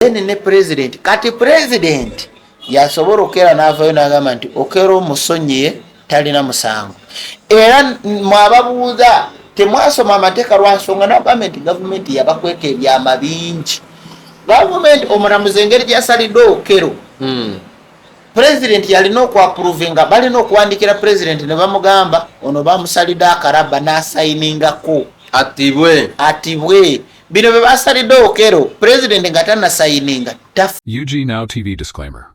then ne president kati president yasobola okera n'avaayo n'agamba nti okera omusonyiye talina musango. Era mwababuuza temwasoma amateeka lwansonga nagamba nti gavumenti yabakweka ebyama bingi. Gavumenti omulamuzi engeri gyasalidde okero president yalina okwapuruvinga, balina okuwandikira president ne bamugamba ono bamusalidde akaraba n'asayiningako atibwe. Bino bye basalidde okero president nga tannasayininga. UG Now TV disclaimer.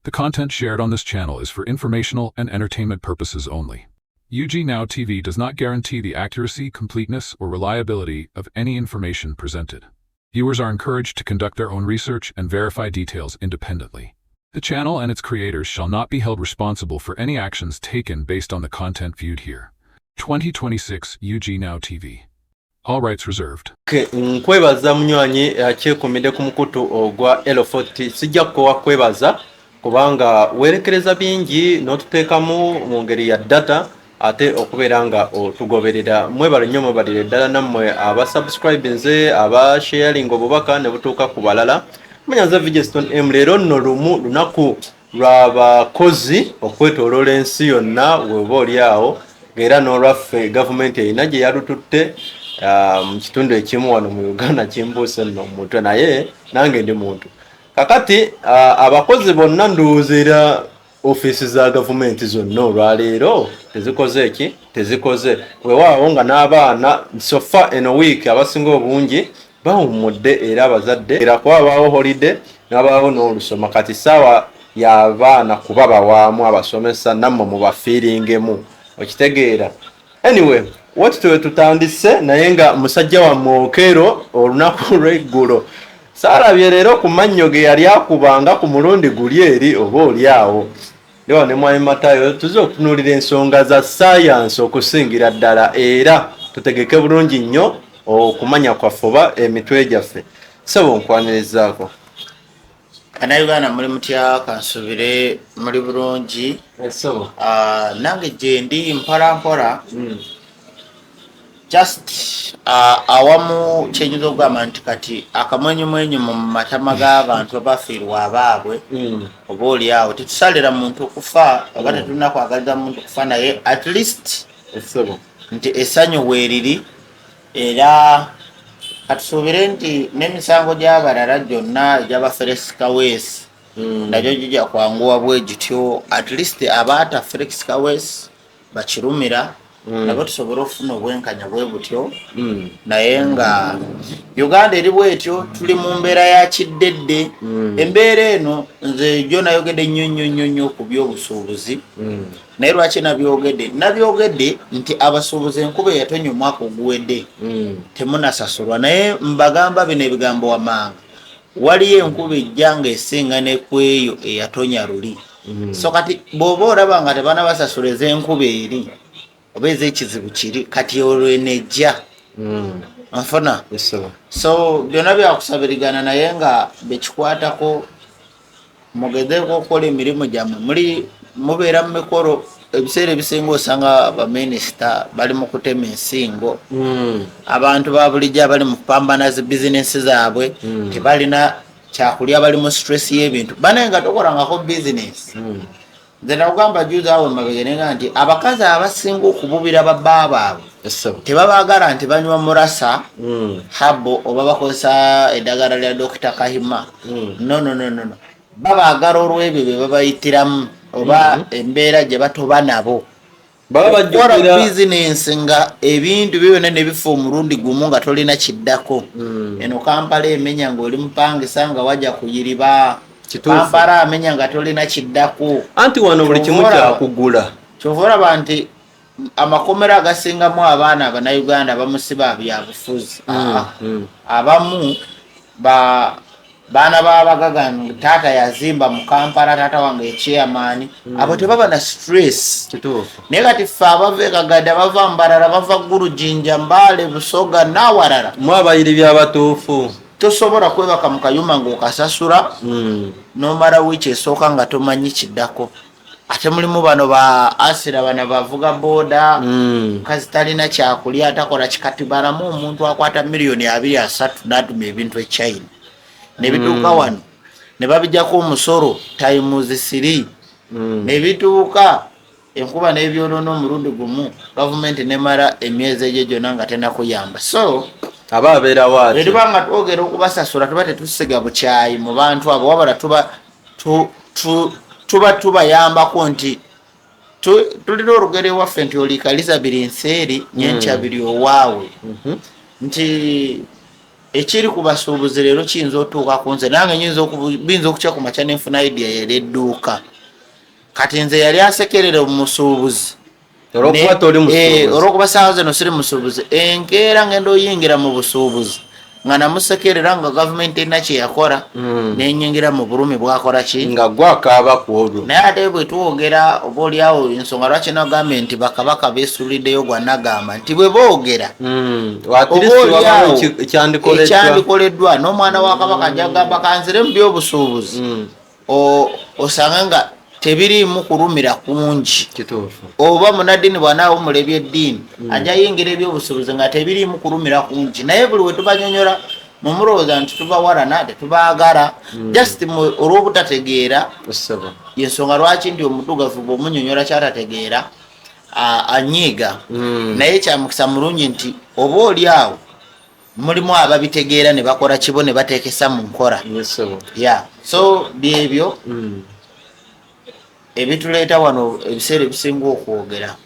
The content shared on this channel is for informational and entertainment purposes only. UG Now TV does not guarantee the accuracy, completeness, or reliability of any information presented. Viewers are encouraged to conduct their own research and verify details independently. The channel and its creators shall not be held responsible for any actions taken based on the content viewed here. 2026 UG Now TV. All rights reserved. Nkwebaza munywanyi akyekumide ku mukutu ogwa L40 sijja kuwa kwebaza kubanga werekereza bingi n'otuteekamu mu ngeri ya data ate okubeera nga otugoberera. Mwebale nnyo mwebalire ddala nammwe abasubscribe nze abasharing obubaka ne butuuka ku balala. Munyanza Vigeston M leero nno lunaku lw'abakozi okwetooloola ensi yonna weoba oli awo ng'era n'olwaffe gavumenti erina gye yalututte mu kitundu ekimu wano mu Uganda kimbuuse nno mutwe naye nange ndi muntu. Kakati abakozi bonna nduwuuzira ofiisi za gavumenti zonna olwaleero tezikoze eki tezikoze weewaawo nga n'abaana sofa eno wiiki abasinga obungi bawummudde era abazadde era kuba babaawo holiday n'abaawo n'olusoma kati saawa y'abaana kuba bawaamu abasomesa nammwe mubafiiringemu okitegeera. Anyway wati tuwe tutandise naye nga musajja wa Mwokero olunaku lw'eggulo saalabye leero ku mannyo ge yali akubanga ku mulundi guli eri oba oli awo. Lewa ne Mwami Matayo tuze okutunuulira ensonga za saayansi okusingira ddala era tutegeke bulungi nnyo okumanya kwaffe oba emitwe gyaffe. Sebo nkwanirizaako. Bannayuganda muli mutya kansubire muli bulungi. Nange gye ndi mpolampola just awamu kyenyinza okugamba nti kati akamwenyumwenyu mu matama g'abantu abafiirwa abaabwe oba oli awo tetusalira muntu okufa oba tetulina kwagaliza muntu okufa naye at least nti essanyu weeriri era katusuubire nti n'emisango gy'abalala gyonna egy'aba Felix Kaweesi nagyo gijja kwanguwa bwe gityo at least abaata Felix Kaweesi bakirumira nabo tusobole okufuna obwenkanya bwe butyo naye nga Uganda eri bwetyo tuli mu mbeera ya kiddedde. Embeera eno nze gyo nayogedde nnyo ku by'obusuubuzi naye lwaki nabyogedde nti abasuubuzi enkuba eyatonnya omwaka oguwedde temunasasulwa naye mbagamba bino ebigambo wamanga waliyo enkuba ejja nga esinga ne ku eyo eyatonya luli so kati bw'oba olaba nga tebanabasasula ez'enkuba eri oba ez'ekizibu kiri kati olwenejja nfuna so byonna byakusabirigana naye nga bekikwatako mugezeeko okukola emirimu gyammwe mubeera mu mikolo ebiseera ebisinga osanga baminisita bali mu kutema ensingo abantu ba bulijjo abali mu kupambana zi bizinesi zaabwe tebalina kyakulya bali mu stress y'ebintu banaye nga tokolangako bizinesi nze nakugamba juzi awo mabegenenga nti abakazi abasinga okububira babba baabwe tebabaagala nti banywa murasa habo oba bakozesa eddagala lya Dr. Kahima no babaagala olw'ebyo bye babayitiramu oba embeera gye batoba nabo bakola bizinensi nga ebintu byonna ne bifa omulundi gumu nga tolina kiddako eno Kampala emenya ng'oli mupangisa nga wajja kuyiriba Kampala amenya nga tolina kiddako anti wano buli kimu kyakugula kyova olaba nti amakomera agasingamu abaana Abannayuganda bamusiba byabufuzi abamu baana babagaga taata yazimba mu Kampala taata wange chairman abo tebaba na stress naye kati ffe abava Kagadda bava Mbarara bava Gulu Jinja Mbale Busoga n'awalala mwabayiri by'abatuufu tosobola kwebaka mu kayuma ng'okasasula n'omala wiiki esooka nga tomanyi kiddako ate mulimu bano ba asira bana bavuga boda kazi talina kyakulya atakola kikatibalamu omuntu akwata miliyoni 2-3 n'atuma ebintu e China ne bituuka wano ne babijjako omusolo times 3 ne bituuka enkuba n'ebyonoono omulundi gumu gavumenti nemala emyezi egyo gyonna nga tenakuyamba. So aba abeerawo ati bwe tuba nga twogera okubasasula tuba tetusiga bukyayi mu bantu abo wabala tuba tubayambako nti tulina olugero ewaffe nti olikaliza biri nseeri nyenkya biri owaawe nti ekiri ku basuubuzi leero kiyinza otuuka ku nze nange binza okukya ku makya nenfuna idea yali edduuka kati nze yali asekerera omusuubuzi olwokuba saawa zino siri musuubuzi enkeera ngenda oyingira mu busuubuzi nga namusekerera nga gavumenti erina kyeyakola nenyingira mu bulumi bwakola ki nga gwakaaba ku olwo. naye ate bwe tuwogera oba oliawo ensonga lwaki nagambye nti bakabaka beesuuliddeyo gwanagamba nti bwe boogera ekyandikoleddwa n'omwana wa kabaka njagamba kanzire mu byobusuubuzi osanga nga tebiriimu kulumira kungi oba munaddiini bw'anaawumula ebyeddiini ajja yingira ebyobusuubuzi nga tebiriimu kulumira kungi naye buli we tubanyonyola mumulowooza nti tubawalana tetubaagala just olw'obutategeera yensonga lwaki nti omutugavu bw'omunyonyola kyatategeera anyiiga naye kyamukisa mulungi nti oba oli awo mulimu ababitegeera ne bakola kibo ne bateekesa mu nkola so byebyo ebituleeta wano ebiseera ebisinga okwogera.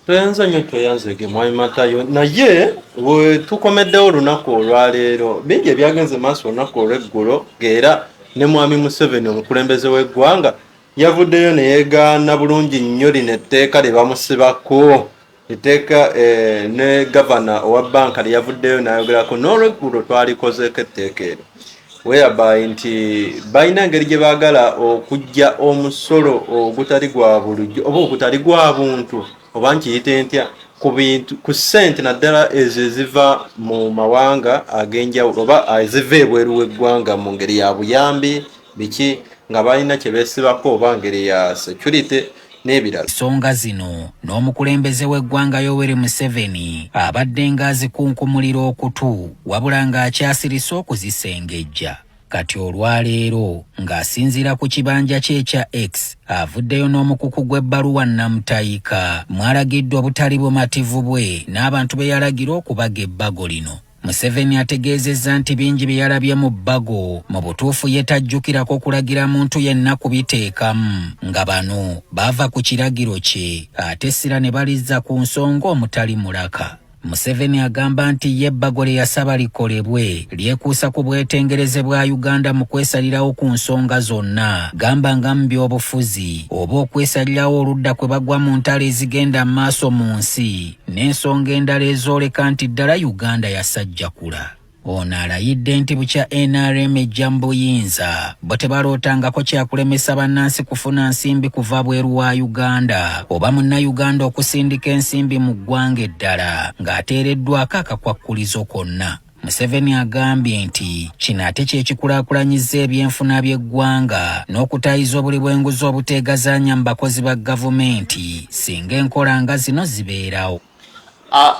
Toyanza nnyo toyanzege Mwami Matayo, naye bwe tukomeddewo olunaku olwaleero bingi ebyagenze maaso olunaku olw'eggulo ng'era ne Mwami Museveni omukulembeze w'eggwanga yavuddeyo ne yeegaana bulungi nnyo lino etteeka lye bamusibako etteeka ne gavana owa banka lye yavuddeyo n'ayogerako n'olw'eggulo twalikozeeko etteeka eryo whereby nti balina engeri gye baagala okujja omusolo ogutali gwa bulijjo oba ogutali gwa buntu oba nkiyite ntya ku bintu ku ssente naddala ezo eziva mu mawanga ag'enjawulo oba eziva ebweru w'eggwanga mu ngeri ya buyambi biki nga balina kye beesibako oba ngeri ya security n'ebirala. Ensonga zino n'omukulembeze w'eggwanga Yoweri Museveni abadde ng'azikunkumulira okutu wabula ng'akyasirise okuzisengejja. Kati olwaleero ng'asinziira ku kibanja kye ekya X avuddeyo n'omukuku gw'ebbaluwa Namutayika mwalagiddwa obutali bumativu bwe n'abantu be yalagira okubaga ebbago lino. Museveni ategeezezza nti bingi bye yalabye mu bbago mu butuufu ye tajjukirako kulagira muntu yenna kubiteekamu nga bano baava ku kiragiro kye ate essira ne balizza ku nsonga omutali mulaka. Museveni agamba nti ye ebbago lye yasaba likolebwe lyekuusa ku bwetengereze bwa Uganda mu kwesalirawo ku nsonga zonna gamba nga mu byobufuzi oba okwesalirawo oludda kwe bagwa mu ntalo ezigenda mu maaso mu nsi n'ensonga endala ezooleka nti ddala Uganda yasajjakula. Ono alayidde nti bukya NRM ejja mu buyinza bo tebalootangako kyakulemesa bannansi kufuna nsimbi kuva bweru wa Uganda oba munnayuganda okusindika ensimbi mu ggwanga eddala ng'ateereddwako akakwakkulizo konna. Museveni agambye nti kino ate kyekikulaakulanyizza ebyenfuna by'eggwanga n'okutayiza obuli bw'enguzi obuteegazaanya mu bakozi ba gavumenti singa enkola nga zino zibeerawo.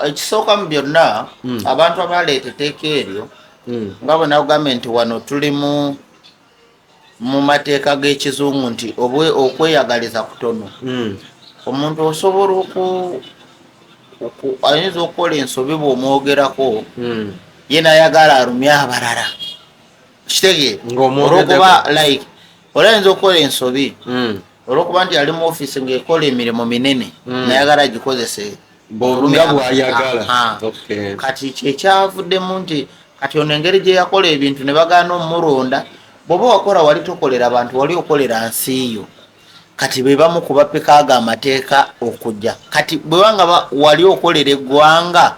Ekisooka mu byonna abantu abaleeta etteeka eryo nga bwe nagambye nti wano tuli mu mateeka g'ekizungu nti okweyagaliza kutono. Omuntu osobola ayinza okukola ensobi bw'omwogerako ye nayagala alumye abalala kitegeera olwokuba like olayinza okukola ensobi olwokuba nti ali mu ofiisi ng'ekola emirimu minene nayagala gikozese kati kyekyavuddemu nti kati ono engeri gye yakola ebintu ne bagaana omulonda bw'oba wakola wali tokolera abantu wali okolera nsi yo kati be bamu ku bapeka ago amateeka okujja kati bwe wanga wali okolera eggwanga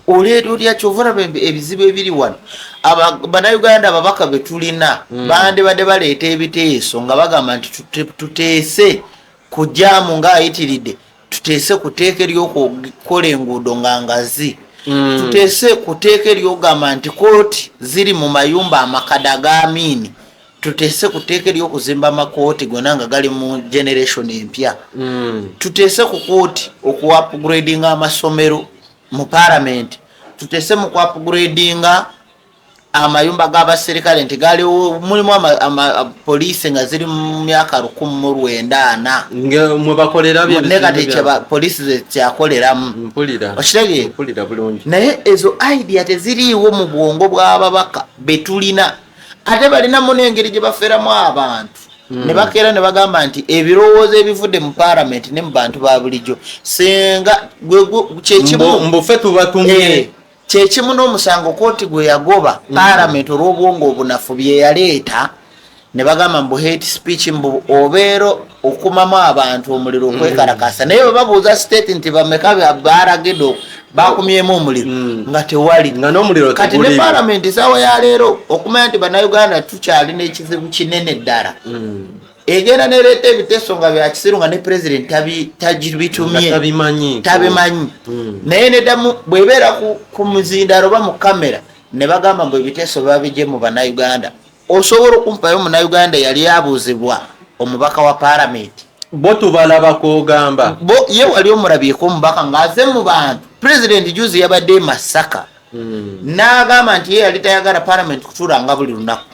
oleeta otya kyova olaba ebizibu ebiri wano bannayuganda ababaka be tulina bandibadde baleeta ebiteeso nga bagamba nti tuteese kujjaamu ng'ayitiridde tuteese ku tteeka ery'okukola enguudo nga ngazi tuteese ku tteeka ery'ogamba nti kooti ziri mu mayumba amakadde ag'amiini tuteese ku tteeka ery'okuzimba amakooti gonna nga gali mu generation empya tuteese ku kooti okuupgradinga amasomero mu parliament tuteese mu kuupgradinga amayumba g'abaserikale nti gali mulimu poliisi nga ziri mu myaka 1994 mwe bakolera bye ne kati poliisi zekyakoleramu okitegeera naye ezo idea teziriiwo mu bwongo bw'ababaka betulina ate balinamu n'engeri gye baferamu abantu ne bakeera ne bagamba nti ebirowoozo ebivudde mu parliament ne mu bantu ba bulijjo senga kyekimu mbufe tubatumye kyekimu n'omusango kooti gwe yagoba parliament olw'obwongo obunafu bye yaleeta ne bagamba mbu hate speech mbu obeero okumamu abantu omuliro okwekalakasa naye babuuza state nti bameka baragedde bakumyemu omuliro nga tewali kati ne parliament saawa ya leero okumanya nti bannayuganda tukyalina ekizibu kinene ddala egenda nereeta ebiteeso nga byakisiru nga ne president tabitumye tabimanyi naye neddamu bwebeera ku muzindalo ba mu kamera ne bagamba mbu ebiteeso babijje mu bannayuganda osobola okumpayo munnayuganda yali abuuzibwa omubaka wa parliament bo tubalabako ogamba bo ye wali omulabyeko omubaka ng'aze mu bantu president juzi yabadde Masaka n'agamba nti ye yali tayagala parliament kutuulanga buli lunaku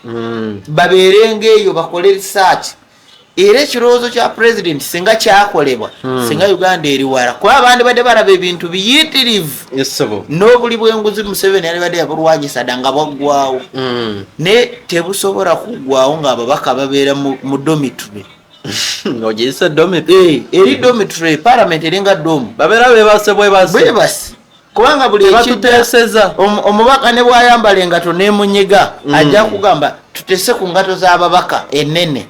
babeerenga eyo bakole research era ekirowoozo kya president singa kyakolebwa singa Uganda eri wala kuba abandi badde balaba ebintu biyitirivu n'obuli bw'enguzi Museveni yali badde yabulwanyisa dda nga bwaggwawo ne tebusobola kuggwawo ng'ababaka babeera mu dormitory ogiyise dormitory eri dormitory parliament eringa domu babeera bwebase kubanga buli ekituteeseza omubaka ne bwayambala engato n'emunyiga ajja kugamba tutese ku ngato z'ababaka ennene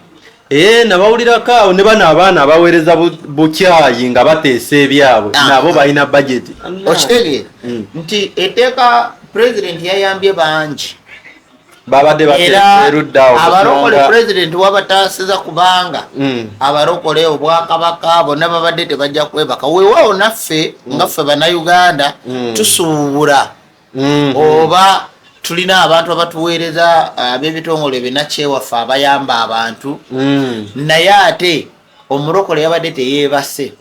nabawulirako awo ne bano abaana abaweereza bukyayi nga bateesa ebyabwe nabo balina budgeti okitegeera nti etteeka president yayambye bangi babadde bateeruddawo abalokole president wabataasiza kubanga abalokole obwakabaka bonna babadde tebajja kwebaka weewaawo naffe ngaffe bannayuganda tusuubula oba tulina abantu abatuweereza ab'ebitongole binnakyewaffe abayamba abantu naye ate omulokole yabadde teyeebase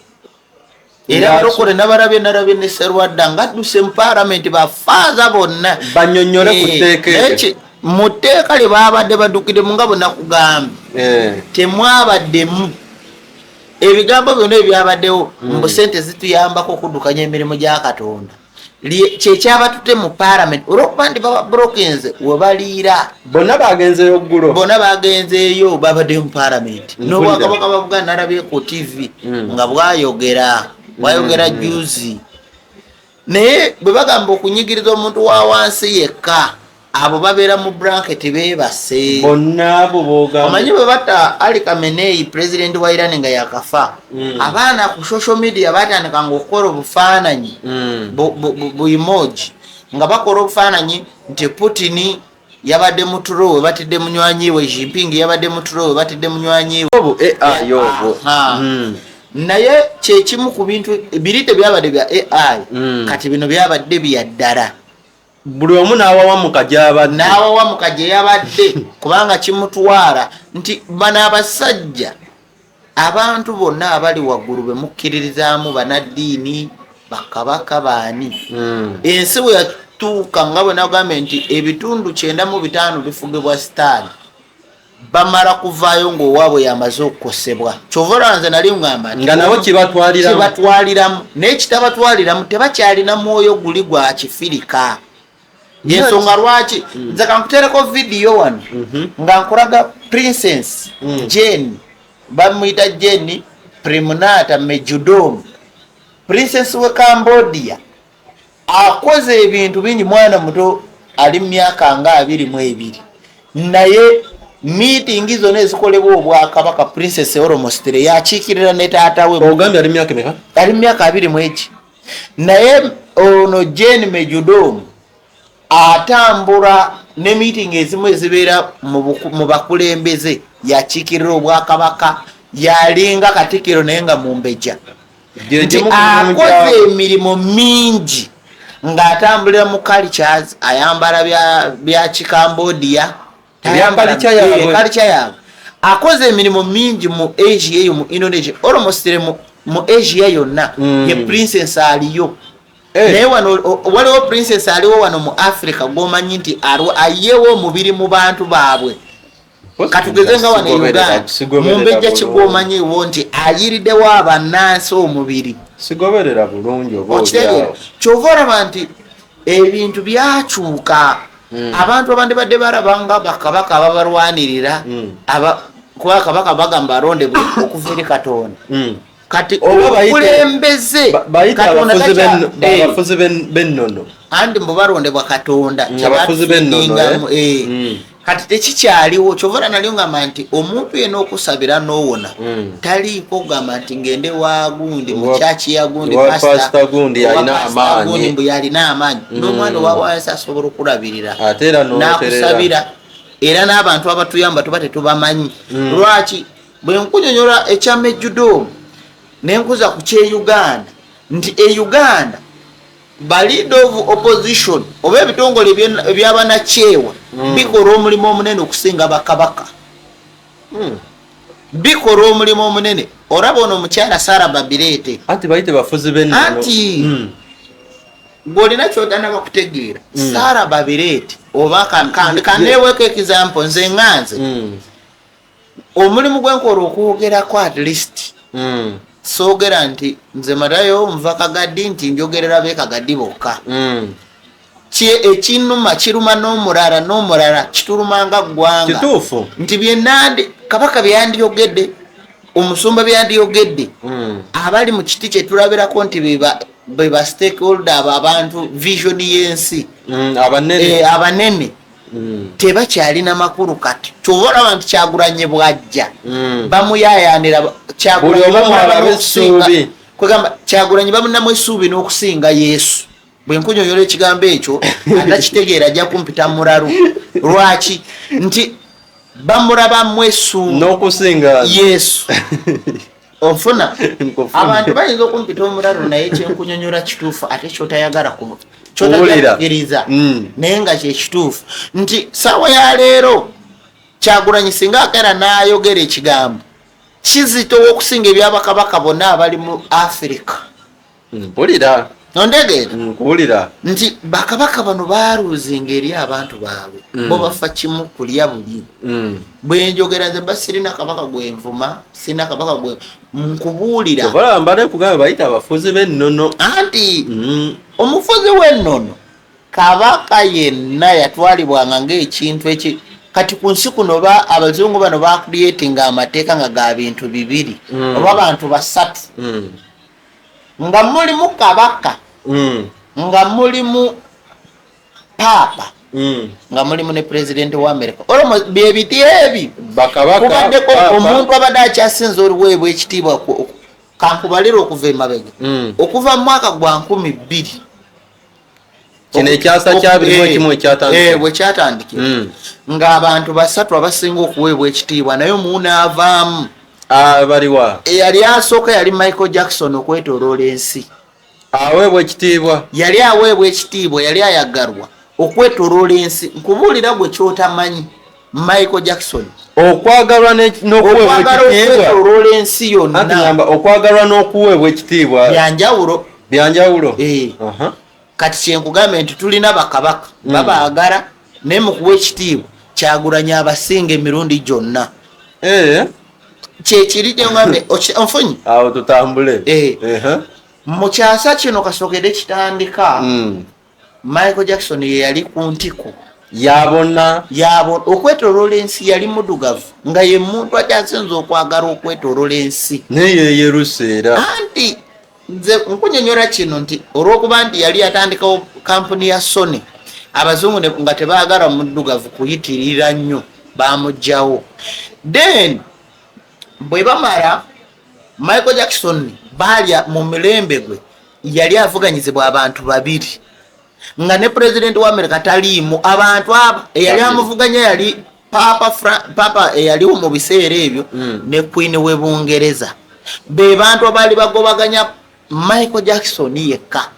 era abalokole nalabye ne Sserwadda ngadduse mu parliament bafaaza bonna bannyonnyole ku tteeka mu tteeka lye baabadde baddukiremu nga bonna kugambye temwabaddemu ebigambo byonna ebyabaddewo mbu sente zituyambako okuddukanya emirimu gya Katonda kyekyabatute mu parliament olwokuba nti baba brokins webaliira bonna bagenzeeyo ggulo bonna bagenzeeyo babadde mu parliament n'obwakabaka bwa Buganda nalabye ku TV nga bwayogera juzi naye bwe bagamba okunyigiriza omuntu wa wansi yekka abo babeera mu blanket beebase bonna abo boogamba omanyi bwe batta Ali Khamenei president wa Iran nga yakafa abaana ku social media batandikanga okukola obufaananyi bu emoji nga bakola obufaananyi nti Putin yabadde mutulo we batidde munywanyi we Jinping yabadde mutulo we batidde munywanyi we naye kyekimu ku bintu biri tebyabadde bya AI kati bino byabadde bya ddala buli omu n'awawamuka gye yabadde kubanga kimutwala nti bano abasajja abantu bonna abali waggulu be mukkiririzaamu banaddiini bakabaka baani ensi bwe yatuuka nga bwe nagambye nti ebitundu 95 bifugibwa sitaani bamala kuvaayo ng'owaabwe yamaze okukosebwa kyova nze nali ngamba nga nabo kibatwaliramu naye kitabatwaliramu tebakyalina mwoyo guli gwa kifirika yensonga lwaki nze kankutereko vidiyo wano nga nkulaga princess Jane bamuyita Jane Premunata Mejudom princess we Cambodia akoze ebintu bingi mwana muto ali myaka nga 22 naye meeting zonna ezikolebwa obwakabaka princess almost yakiikirira ne taata we ogambye ali myaka meka ali myaka 21 naye ono Jane Mejudom atambula ne meeting ezimu ezibeera mu bakulembeze yakiikirira obwakabaka yalinga katikiro naye nga mumbeja akoze emirimu mingi ng'atambulira mu cultures ayambala bya Kikambodia kalicha yaabwe akoze emirimu mingi mu Asia eyo mu Indonesia almost mu Asia yonna ye princess aliyo naye wano waliwo princess aliwo wano mu Africa gwomanyi nti ayewo omubiri mu bantu baabwe katugeze nga wano Uganda mumbejja kigwomanyiwo nti ayiriddewo abannansi omubiri sigoberera bulungi oba kyova olaba nti ebintu byakyuka abantu abandi badde balabanga bakabaka ababalwanirira kuba kabaka bagamba alondebwe okuva eri Katonda kati okulembeze abafuzi b'ennono andi mbu balondebwa Katonda kati tekikyaliwo kyova nalyo ngamba nti omuntu yenna okusabira n'owona taliiko kugamba nti ngende wagundi mukyaki yagundi pasita gundi yalina amaanyi n'omwana owawansi asobola okulabirira n'akusabira era n'abantu abatuyamba tuba tetubamanyi lwaki bwe nkunyonyola ekyamejjudo nenkuza ku kye-Uganda nti Uganda ba leader of opposition oba ebitongole ebyabanaceewa bikola omulimu omunene okusinga bakabaka bikola omulimu omunene olaba ono omukyala Sarah Babirete anti bayite bafuzi b'ennono anti gwolina kyotana bakutegeera Sarah Babirete oba kaneeweko example nze nganze omulimu gwenkola okwogerako at least soogera nti nze madayo nva Kagadi nti njogerera be Kagadi bokka ekinuma kiruma n'omulala kitulumanga ggwanga kituufu nti byenandi kabaka byandiyogedde omusumba byandiyogedde abali mu kiti kyetulabirako nti beba stakeholder abantu vision y'ensi abanene tebakyalina makulu kati kyova olaba nti Kyagulanyi bwajja bamuyayanira Kyagulanyi bamunamu essuubi n'okusinga Yesu bwe nkunyonyola ekigambo ekyo atakitegeera ajja kumpita mulalu lwaki nti bamulabamu essuubi n'okusinga Yesu ofuna abantu bayinza okumpita omulalu naye kyenkunyonyola kituufu ate kyotayagala kyotajakiriza naye nga kyekituufu nti saawa ya leero Kyagulanyi singa akera n'ayogera ekigambo kizito okusinga ebyabakabaka bonna abali mu Africa mpulira ondegeera nkuwulira nti bakabaka bano baaluuzinga eri abantu baabwe bo bafa kimu kulya buli bwe njogera nze mba sirina kabaka gwenvuma sirina kabaka gwe nkubuulira obalambale kugamba bayita abafuzi b'ennono anti omufuzi w'ennono kabaka yenna yatwalibwanga ng'ekintu eki kati ku nsi kuno abazungu bano bakuliyetinga amateeka nga ga bintu bibiri oba abantu basatu nga mulimu kabaka nga mulimu papa nga mulimu ne president wa America olwo byebiti ebi kubaddeko omuntu abadde akyasinza oluweebwa ekitiibwa kankubalira okuva emabega okuva mu mwaka gwa 2000 kino ekyasa kyabirimu ekimu bwekyatandikira ng'abantu basatu abasinga okuweebwa ekitiibwa naye munaavaamu baliwa eyali asooka yali Michael Jackson okwetooloola ensi aweebwa ekitiibwa yali aweebwa ekitiibwa yali ayagalwa okwetooloola ensi nkubuulira gwe kyotamanyi Michael Jackson okwagalwa n'okwetooloola ensi yonna okwagalwa n'okuweebwa ekitiibwa byanjawulo kati kyenkugambe nti tulina bakabaka babaagala naye mukuwa ekitiibwa Kyagulanyi abasinga emirundi gyonna kyekiri gyengambe onfunyi awo tutambule mu kyasa kino kasokedde kitandika Michael Jackson ye yali ku ntiko yabona okwetooloola ensi yali muddugavu nga ye muntu akyasinza okwagala okwetooloola ensi naye yeruseera anti nze nkunyonyola kino nti olw'okuba nti yali yatandikawo kampuni ya Sony abazungu nga tebaagala muddugavu kuyitirira nnyo bamugjawo then bwe bamala Michael Jackson balya mu mirembe gwe yali avuganyizibwa abantu babiri nga ne president wa America taliimu abantu abo eyali amuvuganya yali papa eyaliwo mu biseera ebyo ne queen we Bungereza be bantu abaali bagobaganya Michael Jackson yekka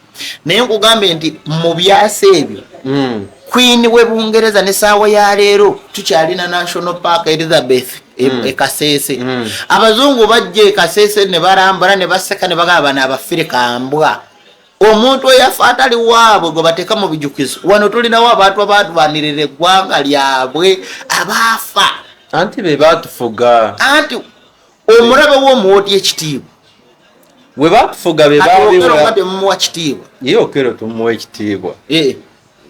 naye nkugambe nti mu byasa ebyo queen we Bungereza ne saawa ya leero tukyalina National Park Elizabeth Kasese abazungu bajje Kasese ne barambula ne baseka ne bagaba na Abafirika mbwa omuntu eyafa atali waabwe gwe bateeka mu bijukizo. Wano tulinawo abantu abaatwanirira eggwanga lyabwe abaafa anti be baatufuga, anti omulabe w'omuwootya ekitiibwa bwe baatufuga be nga temumuwa kitiibwa ye Okello tumuwa ekitiibwa,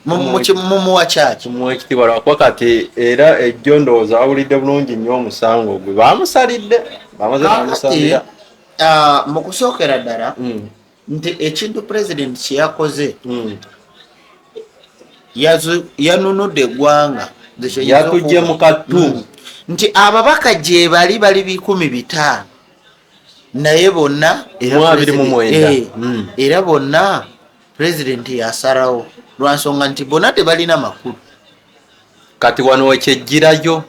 mumuwa kyaki tumuwa ekitiibwa lwakuba kati era ejjo ndowooza wawulidde bulungi nnyo omusango gwe baamusalidde, bamaze bamusalira. Mu kusookera ddala nti ekintu president kye yakoze yanunudde eggwanga yatujje mu kattu nti ababaka gye bali 500 naye bonna era bonna president yasalawo lwansonga nti bonna tebalina makulu. kati wano wekyejjirayo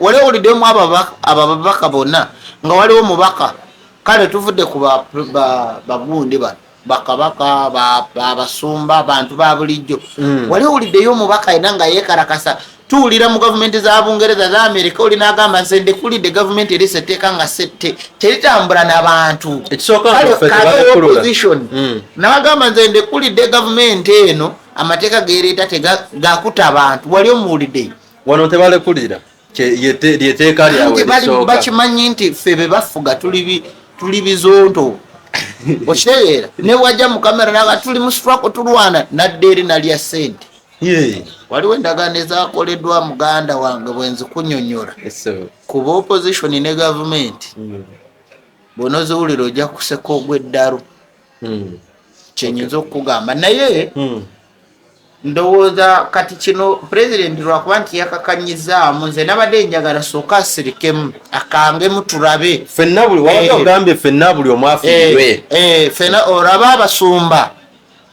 wali owuliddemu ababaka bonna nga waliwo mubaka kale tuvudde ku bagundi bano bakabaka abasumba abantu ba bulijjo wali owuliddeyo omubaka era nga yeekarakasa. Tuwulira mu gavumenti za Bungereza za Amerika oli n'agamba nze ndekulidde gavumenti erisa etteeka nga teritambula n'abantu opposition n'agamba nze ndekulidde gavumenti eno amateeka gereeta tegakuta abantu. Wali omuwuliddeyo wano tebalekulira lyeteeka lyabwe bakimanyi nti ffe be bafuga tuli bizonto okitegeera ne wajja mu kamera naga tuli mu struggle tulwana nadde eri nalya ssente. Waliwo endagaano ezakoleddwa muganda wange bwenzi kunyonyola kuba opposition ne gavumenti bw'onoziwulira ojja kuseka ogw'eddalu kyenyinza okukugamba naye ndowooza kati kino president lwakuba nti yakakanyizaamu nze nabadde njagala sooka asirikemu akangemu tulabe ffenna buli wabadde ogambye ffenna buli omwafiirwe ffenna orabe abasumba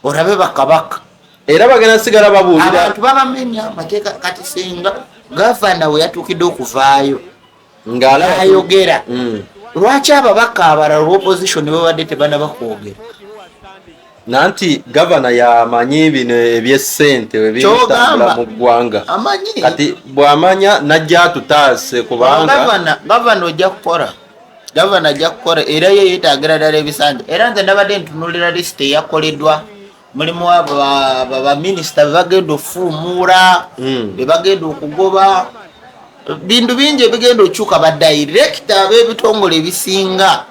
orabe bakabaka era bagenda sigala babuulira abantu babamenya amateeka. Kati singa gavana we yatuukidde okuvaayo ng'ayogera lwaki ababaka abalala opposition babadde tebanaba kwogera nanti gavana yamanyi bino ebyessente ebitambula mu ggwanga kati bw'amanya najja atutaase kubanga gavana ojja kukola ajja kukola era ye yeetaagira ddala ebisanja. Era nze ndabadde ntunulira lisiti eyakoleddwa mulimu baminisita bebagenda ofumuula bebagenda okugoba bintu bingi ebigenda okyuka badirekita ab'ebitongole ebisinga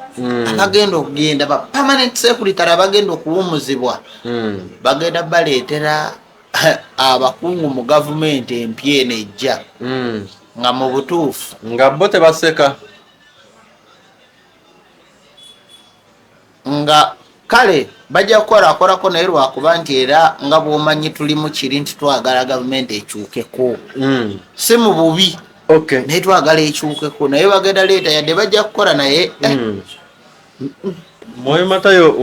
abagenda okugenda ba permanent secretary abagenda okuwumuzibwa bagenda baleetera abakungu mu gavumenti empya eno ejja nga mu butuufu nga bo tebaseka nga kale bajja kukolako naye lwakuba nti era nga bw'omanyi tuli mu kiri nti twagala gavumenti ekyukeko si mu bubi naye twagala ekyukeko naye bagenda leeta yadde bajja kukola naye Mwoyo Matayo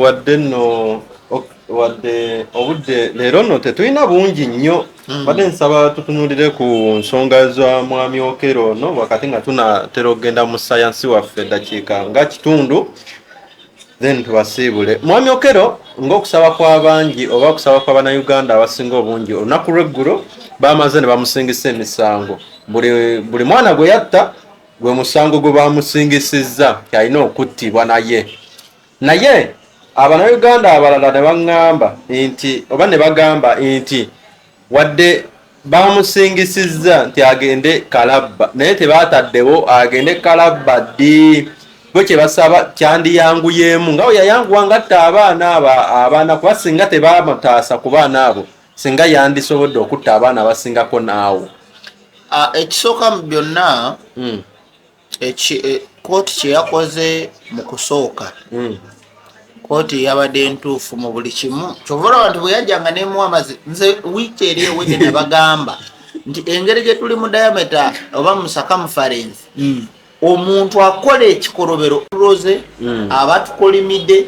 wadde obudde leero nno tetulina bungi nnyo badde nsaba tutunuulire ku nsonga za mwami Okello ono wakati nga tunatera okugenda mu sayansi waffe eddakiika nga kitundu then tubasiibule. Mwami Okello ng'okusaba kw'abangi oba okusaba kw'Abannayuganda abasinga obungi olunaku lw'eggulo bamaze ne bamusingisa emisango. Buli mwana gwe yatta gwe musango gwe bamusingisizza alina okuttibwa naye Abannayuganda abalala ne baŋŋamba nti oba ne bagamba nti wadde bamusingisizza nti agende Kalabba naye tebaataddewo agende Kalabba ddi. Bo kye basaba kyandiyanguyemu nga we yayanguwa ngatta abaana kuba singa tebamutaasa ku baana abo singa yandisobodde okutta abaana abasingako naawo. Ekisooka mu byonna kooti kye yakoze mu kusooka kooti yabadde entuufu mu buli kimu kyova olaba nti bwe yajjanga nemuwamazi nze wiiki eri ewedde ne bagamba nti engeri gye tuli mu diameter oba mu circumference omuntu akola ekikolobero tuloze abatukolimidde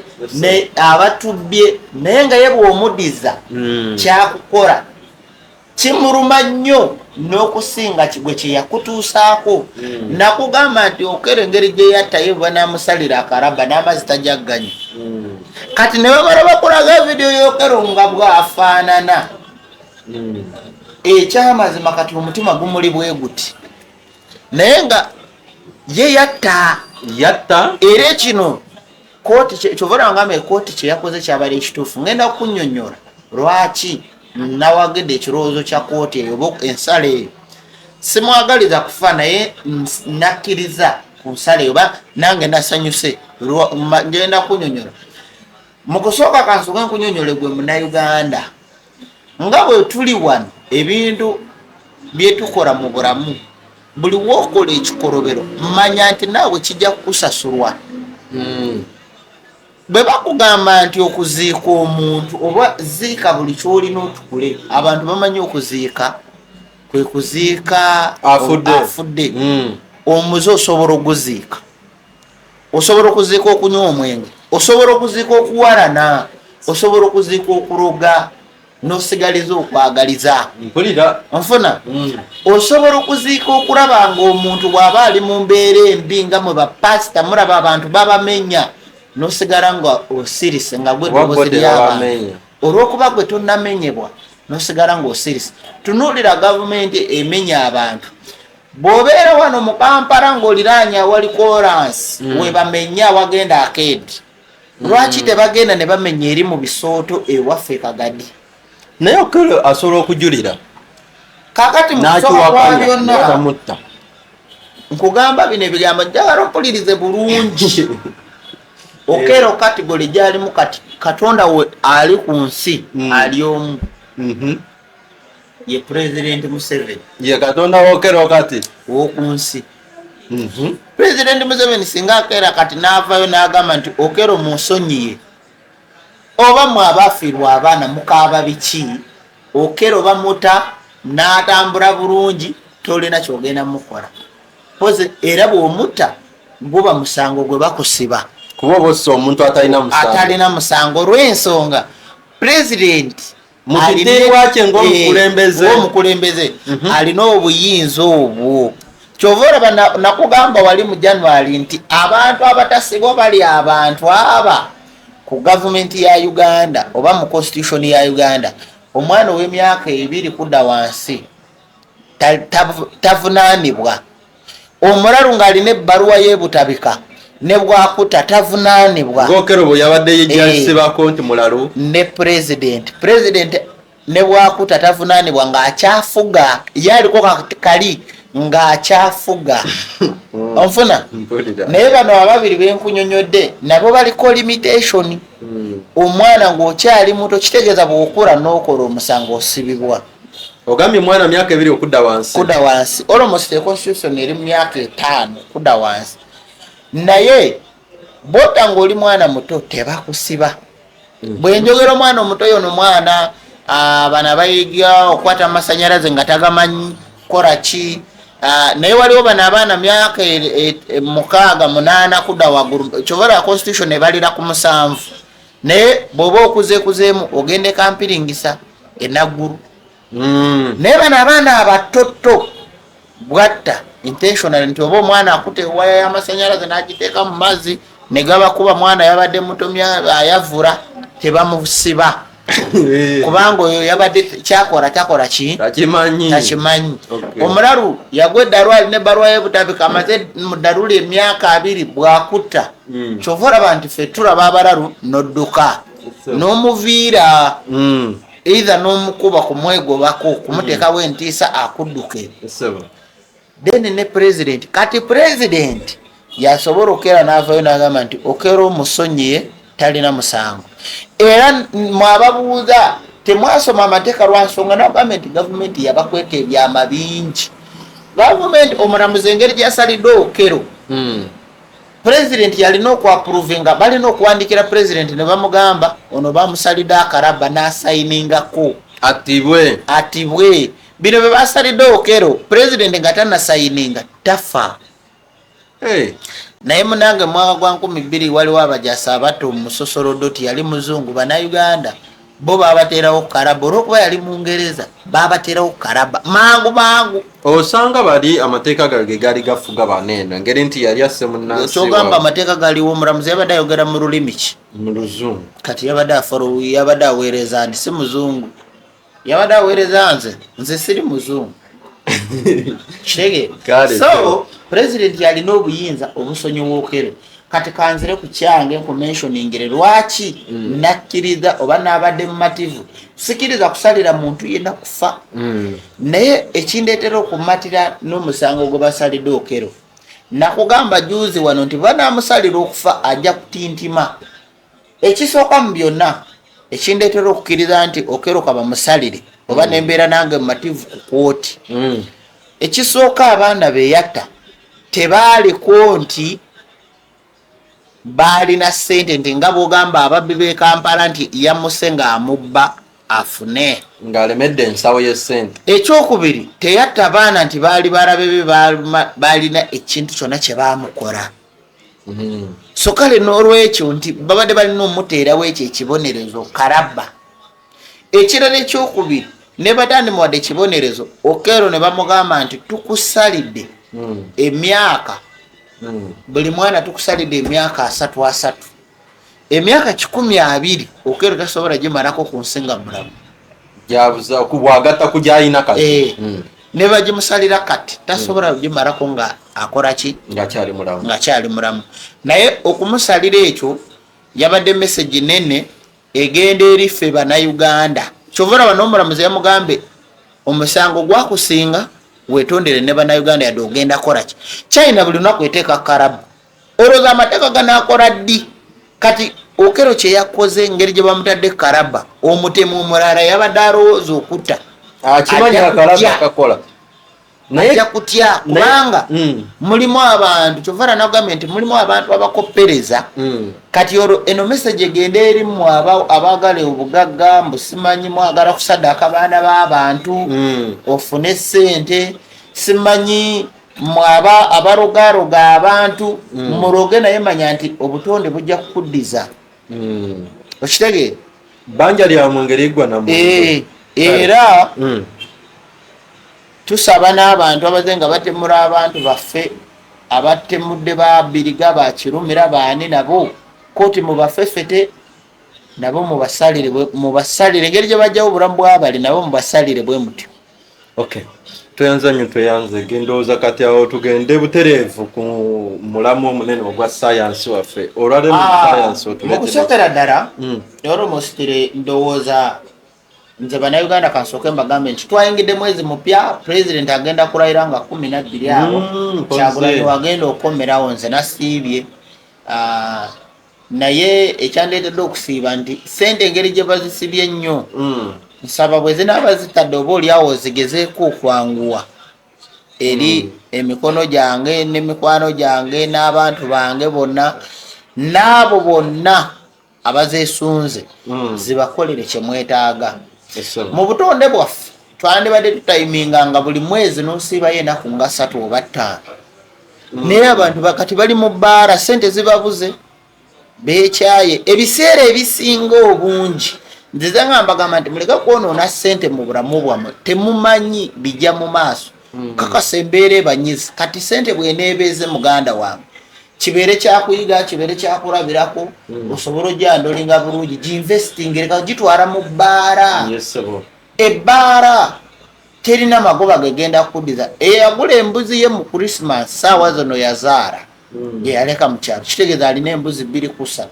abatubbye naye nga ye bw'omuddiza kyakukola kimuluma nnyo n'okusinga kigwe kye yakutuusaako. Nakugamba nti Okello engeri gye yatta ye banaamusalira Kalabba n'amazzi tajagganya. Kati ne bamala bakulaga vidiyo y'Okello nga bwafaanana ekyamazima kati omutima gumuli bwe guti naye nga ye yatta era kino kooti kyovera ngamba kooti kye yakoze kyabali ekituufu ngenda kunnyonnyola lwaki nawagedde ekirowoozo kya kooti eyo oba ensala eyo simwagaliza kufa naye nakkiriza ku nsala eyo oba nange nasanyuse ngenda kunnyonnyola mu kusooka kansoke nkunnyonnyola gwe munnayuganda nga bwe tuli wano ebintu byetukola mu bulamu buli wookola ekikolobero manya nti naawe kijja kukusasulwa. Bwe bakugamba nti okuziika omuntu oba ziika buli kyolina otukule abantu bamanyi okuziika kwe kuziika afudde. Omuze osobola okuziika, osobola okuziika okunywa omwenge, osobola okuziika okuwalana, osobola okuziika okuroga n'osigaliza okwagaliza nfuna. Osobola okuziika okulaba ng'omuntu bw'aba ali mu mbeera embi nga mwe bapasita mulaba abantu babamenya n'osigala nga osirise nga gwe ddoboozi ly'abantu olw'okuba gwe tonnamenyebwa n'osigala ng'osirise. Tunuulira gavumenti emenya abantu. Bw'obeera wano mu Kampala ng'oliraanya awali koransi we bamenya wagenda akeedi, lwaki tebagenda ne bamenya eri mu bisooto ewaffe Kagadi? Naye Okello asobola okujulira kakati mukusooka kwa byonna nkugamba bino ebigambo njagala ompulirize bulungi. Okello kategori gyalimu kati Katonda we ali ku nsi ali omu ye President Museveni ye Katonda wa Okello kati w'oku nsi. President Museveni singa akeera kati n'avaayo n'agamba nti Okello munsonyiye oba mwabafiirwa abaana mukaaba biki, Okello bamuta n'atambula bulungi tolina kyogenda mukola poze era bw'omutta guba musango gwe bakusiba kuba bossa omuntu atalina musango olw'ensonga President mukitiibwa kye ng'omukulembeze alina obuyinza obwo. Kyova olaba nakugamba wali mu January nti abantu abatasibwa bali abantu aba ku gavumenti ya Uganda oba mu constitution ya Uganda omwana ow'emyaka 2 kudda wansi tavunaanibwa. Omulalu ng'alina ebbaluwa y'ebutabika ne bwakuta tavunaanibwa. Okello bwe yabadde yejjasibako nti mulalu ne president ne bwakuta tavunaanibwa ng'akyafuga yaliko kali ng'akyafuga onfuna. Naye bano ababiri benkunyonyodde nabo baliko limitation. Omwana ng'okyali muto kitegeeza bw'okula n'okola omusango osibibwa. Ogambye mwana myaka 2 okudda wansi almost the constitution eri myaka 5 kudda wansi. Naye bota ng'oli mwana muto tebakusiba. Bwe njogera omwana omuto yono mwana abana bayiga okwata amasanyalaze nga tagamanyi kola ki. Naye waliwo bano abaana myaka 6 8 kudda waggulu kyobala constitution ebalira ku 7 naye bw'oba okuzeekuzeemu ogende kampiringisa enaggulu. Naye bano abaana abatotto bwatta intentional nti oba omwana akute waya y'amasanyalaze n'agiteeka mu mazzi ne gabakuba mwana yabadde mutomya ayavula tebamusiba kubanga oyo yabadde kyakola ki takimanyi. Omulalu yagwa eddalu alina ebbaluwa y'ebutabika amaze mu ddalu emyaka 2 bwakutta. Kyova olaba nti ffe tulaba abalalu n'odduka n'omuviira either n'omukuba kumwegobako kumuteekawo entiisa akudduke. Then ne president kati president yasobola Okello n'avaayo n'agamba nti Okello musonyiye talina musango. Era mwababuuza temwasoma amateeka lwa nsonga nagamba nti gavumenti yabakweka ebyama bingi. Gavumenti omulamuzi engeri gyasalidde Okello president yalina okwapuruvinga balina okuwandikira president ne bamugamba ono bamusalidde akaraba n'asayiningako atibwe. Bino bye basalidde Okello president nga tannasayininga tafa. Naye munange mwaka gwa 2000 waliwo abajasa abato mu Sosoloddoti yali muzungu bannayuganda bo babateerawo karaba olw'okuba yali mu Ngereza babateerawo karaba mangu. Osanga bali amateeka gage gali gafuga baneeno engeri nti yali asse munnansi kyogamba amateeka galiwo omulamuzi yabadde ayogera mu lulimi ki mu Luzungu kati yabadde aweereza nti si muzungu yabadde aweereza nze siri muzungu kitege. So president yalina obuyinza obusonyiwa Okello kati kanzire ku kyange nkumentioningire lwaki nakkiriza oba nabadde mumativu sikiriza kusalira muntu yenna kufa naye ekindeetera okumatira n'omusango gwe basalidde Okello nakugamba juzi wano nti banamusalira okufa ajja kutintima ekisooka mu byonna ekindeetera okukkiriza nti Okello kabamusalire oba nembeera nange mumativu ku kooti ekisooka abaana beyatta tebaaliko nti balina ssente nti nga bwogamba ababbi b'e Kampala nti yammuse ng'amubba afune ng'alemedde ensawo y'essente. Ekyokubiri teyatta baana nti baali balabe be balina ekintu kyonna kye baamukola so kale n'olwekyo nti babadde balina omuteerawo ekyo ekibonerezo karabba. Ekirala ekyokubiri ne badani muwadde ekibonerezo Okello ne bamugamba nti tukusalidde emyaka buli mwana tukusalidde emyaka 3 emyaka 12 Okello tasobola gimalako ku nsinga mulamu Jabuza kubwagatta kujayina kati. Ne bagimusalira kati tasobola gimalako nga akola ki nga kyali mulamu naye okumusalira ekyo yabadde message nene egenda eri ffe bannayuganda kyovula ban'omulamuzi yamugambe omusango gwakusinga wetondere ne bannayuganda yadde ogenda kola ki China buli lunaku eteeka karabu olowooza amateeka ganaakola ddi kati Okello kye yakoze engeri gye bamutadde karaba omutemu omulala yabadde alowooza okutta akimanya karaba akakola naye kutya kubanga mulimu abantu kyovara nagambye nti mulimu abantu abakoppereza kati olwo eno message egenda erimu abaagala obugagga mbu simanyi mwagala kusaddaaka baana b'abantu ofune ssente simanyi mwaba abarogaroga abantu muroge naye manya nti obutonde bujja kukuddiza okitegeera banja lya mu ngeri igwa na era tusaba n'abantu abaze nga batemula abantu baffe abatemudde babiriga bakirumira baani nabo kooti mubafefete nabo mubasalire engeri gye bajjawo obulamu bw'abali nabo mubasalire bwe mutyo. Tuyanza nyo tuyanze gendooza kati awo tugende butereevu ku mulamu omunene ogwa science waffe olwale mu science otulemukusokera ddala almost ndowooza nze bannayuganda kansooke mbagambe nti twayingidde mwezi mupya president agenda kulayira nga 12 awo Kyagulanyi wagenda okomerawo nze nasiibye naye ekyandeetedde okusiiba nti sente engeri gye bazisibye ennyo nsaba bwe zinaaba zitadde oba oliawo zigezeeko okwanguwa eri emikono gyange n'emikwano gyange n'abantu bange bonna n'abo bonna abazeesunze zibakolere kye mwetaaga. Mu butonde bwaffe twandibadde tutayiminga nga buli mwezi n'osiibayo ennaku nga 3 oba 5 naye abantu bakati bali mu bbaara sente zibabuze beekyaye ebiseera ebisinga obungi nzize nga mbagamba nti muleka kwonoona ssente mu bulamu bwammwe temumanyi bijja mu maaso kakasa embeera ebanyizi kati ssente bweneebeeze muganda wange kibeere kyakuyiga kibeere kyakulabirako osobola ojjandolinga bulungi ginvesting leka gitwala mu bbaara ebbaara terina magoba gegenda kuddiza eyagula embuzi ye mu Christmas saawa zono yazaala yeyaleka mu kyalo kitegeeza alina embuzi 2 ku 3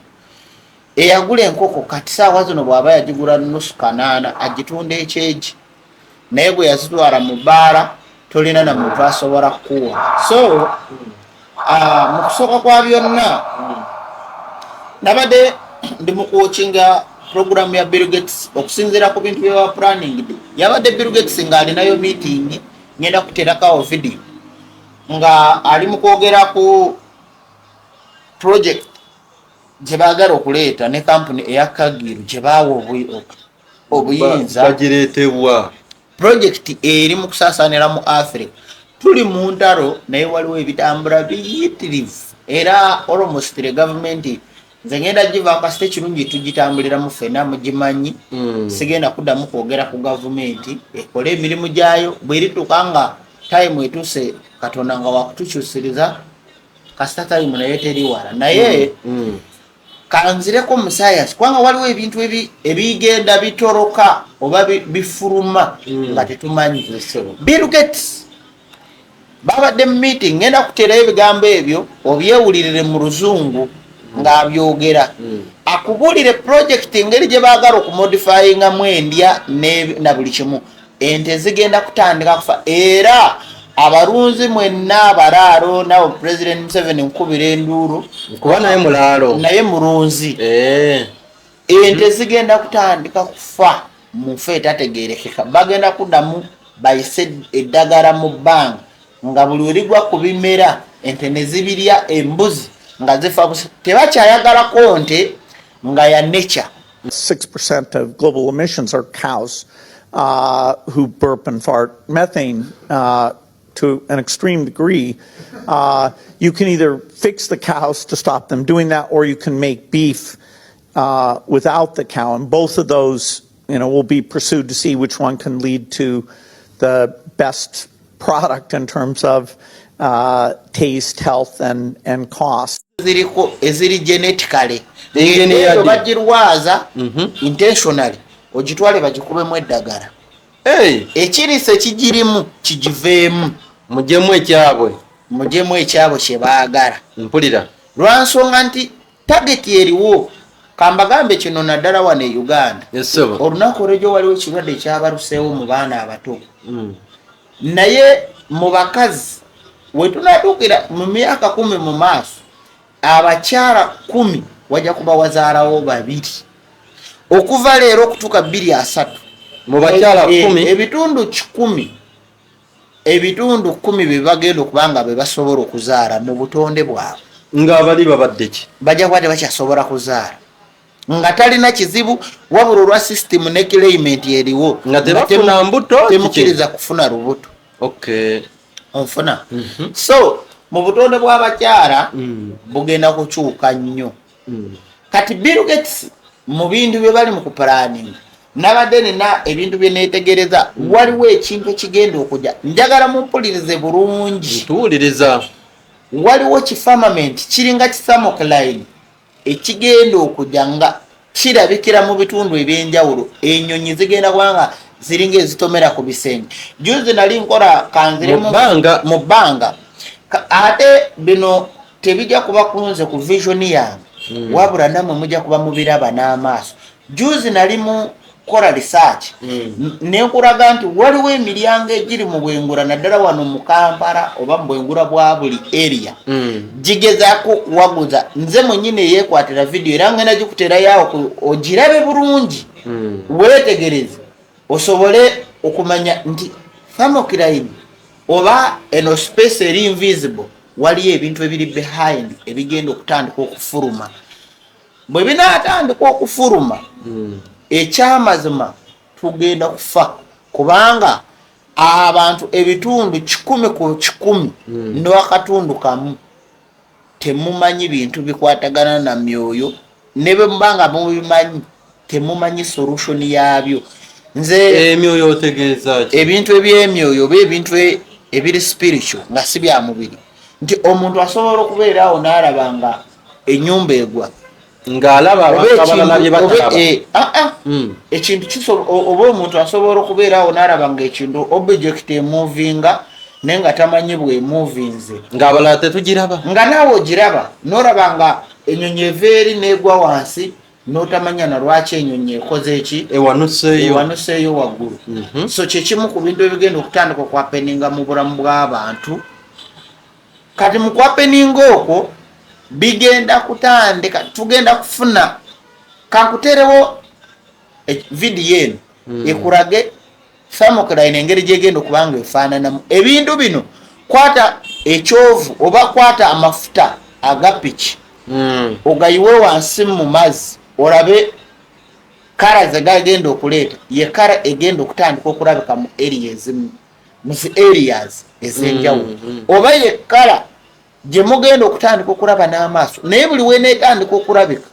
eyagula enkoko kati saawa zino bw'aba yagigula nusu kanaana agitunda ekyeji naye bwe yazitwala mu bbaara tolina na muntu asobola kukuwa so mu kusooka kwa byonna nabadde ndi mu kuwukinga program ya Bill Gates okusinziira ku bintu byewa planning yabadde Bill Gates ng'alinayo meeting ngenda kuteerakawo video nga ali mu kwogera ku project gye baagala okuleeta ne kampuni eya Kagiru gye baawa obuyinza bagireetebwa project eri mu kusaasaanira mu Africa tuli mu ntalo naye waliwo ebitambula biyitirivu era almost the government nze ngenda giva kasite kirungi tugitambuliramu ffenna mugimanyi sigenda kuddamu kwogera ku gavumenti ekola emirimu gyayo bwerituuka nga time etuuse Katonda nga wakutukyusiriza kasita time naye teri wala naye kanzireko mu science kubanga waliwo ebintu ebigenda bitoroka oba bifuluma nga tetumanyi. Bill Gates babadde mu meeting ngenda kuteerayo ebigambo ebyo obyewulirire mu luzungu ng'abyogera akubuulire project engeri gye baagala okumodifyingamu endya na buli kimu. Ente zigenda kutandika kufa era abalunzi mwenna abalaalo nawe President Museveni nkubira enduulu kuba naye mulaalo naye mulunzi ente zigenda kutandika kufa mu fe etategeerekeka. Bagenda kuddamu bayise eddagala mu bbanga nga buli werigwa ku bimera ente ne zibirya embuzi nga zifa busa. Tebakyayagalako nte nga ya nature. 6% of global emissions are cows who burp and fart methane to an extreme degree. You can either fix the cows to stop them doing that, or you can make beef without the cow. And both of those, will be pursued to see which one can lead to the best product in terms of taste, health, and cost. Eziri genetically eyo bagirwaza intentionally ogitwale bagikubemu eddagala ekirisa ekigirimu kigiveemu mujemu ekyabwe kye baagala mpulira lwansonga nti tageti eriwo. Kambagambe kino naddala wano e Uganda olunaku olwegyo waliwo ekirwadde ekyabaluseewo mu baana abato naye mu bakazi wetunatuukira mu myaka 10 mu maaso abakyala 10 wajja kuba wazaalawo 2 okuva leero okutuuka 23 mu bakyala 10 ebitundu 10 bye bagenda okubanga be basobola okuzaala mu butonde bwabwe ng'abali babadde ki bajja kuba tebakyasobola kuzaala nga talina kizibu wabula olwa system ne claimant eriwo nga tebafuna mbuto temukiriza kufuna lubuto onfuna so mu butonde bw'abakyala bugenda kukyuka nnyo. Kati Bill Gates mu bintu bye bali mu kupulaninga nabadde nina ebintu bye neetegereza waliwo ekintu ekigenda okujja njagala mumpulirize bulungi tuwuliriza. Waliwo kifamament kiringa kisamokline ekigenda okujja nga kirabikira mu bitundu ebyenjawulo ennyonyi zigenda kubanga ziringa ezitomera ku bisenge. Juzi nali nkola kanzire mu bbanga ate bino tebijja kuba kunze ku vision yange wabula namwe mujja kuba mubiraba n'amaaso. Juzi nali mu kola research nenkulaga nti waliwo emiryango egiri mu bwengula naddala wano mu Kampala oba mu bwengula bwa buli area gigezaako kuwaguza. Nze mwennyini yeekwatira video era ngenda gikuteerayo ogirabe bulungi weetegereze osobole okumanya nti thermocline oba eno space eri invisible waliyo ebintu ebiri behind ebigenda okutandika okufuluma. Bwe binaatandika okufuluma ekyamazima tugenda kufa kubanga abantu ebitundu 10 ku 10 n'akatundu kamu temumanyi bintu bikwatagana na myoyo ne bwe mbanga mubimanyi temumanyi solution yabyo. Nze emyoyo otegeeza ki ebintu ebyemyoyo oba ebintu ebiri spiritual nga si bya mubiri nti omuntu asobola okubeerawo n'alabanga ennyumba egwa ng'alaba abalala bye batalaba ekintu oba omuntu asobola okubeerawo n'alaba nga ekintu object emovinga naye nga tamanyi bwe emovinze ng'abalala tetugiraba nga naawe ogiraba n'olaba nga ennyonyi eva eri n'egwa wansi n'otamanya na lwaki ennyonyi ekoze eki ewanuseeyo waggulu. So kyekimu ku bintu ebigenda okutandika okwapeninga mu bulamu bw'abantu. Kati mu kwapeninga okwo bigenda kutandika tugenda kufuna kankuterewo video eno ekulage thermocline engeri gyegenda okubanga efaananamu ebintu bino. Kwata ekyovu oba kwata amafuta agapiki ogayiwe wansi mu mazzi olabe kala zegagenda okuleeta ye kala egenda okutandika okulabika mu areas ez'enjawulo oba ye kala gye mugenda okutandika okulaba n'amaaso naye buli weneetandika okulabika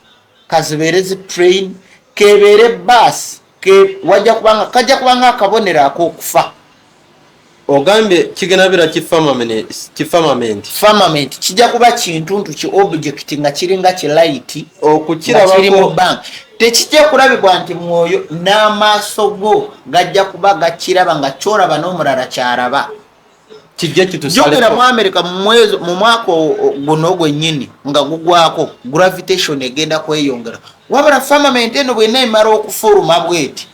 kazibeere zi train kebeere baasi kajja kubanga akabonero ak'okufa. ogambye kigenda bira kifamament kijja kuba kintu ntu ki object nga kiringa kilight okukiraba mu bank tekijja kulabibwa nti mwoyo n'amaaso go gajja kuba gakiraba nga kyolaba n'omulala kyalaba. kijja kitusale jukira mu America mu mwaka guno gwennyini nga gugwako gravitation egenda kweyongera wabula firmament eno bwena emala okufuluma bweti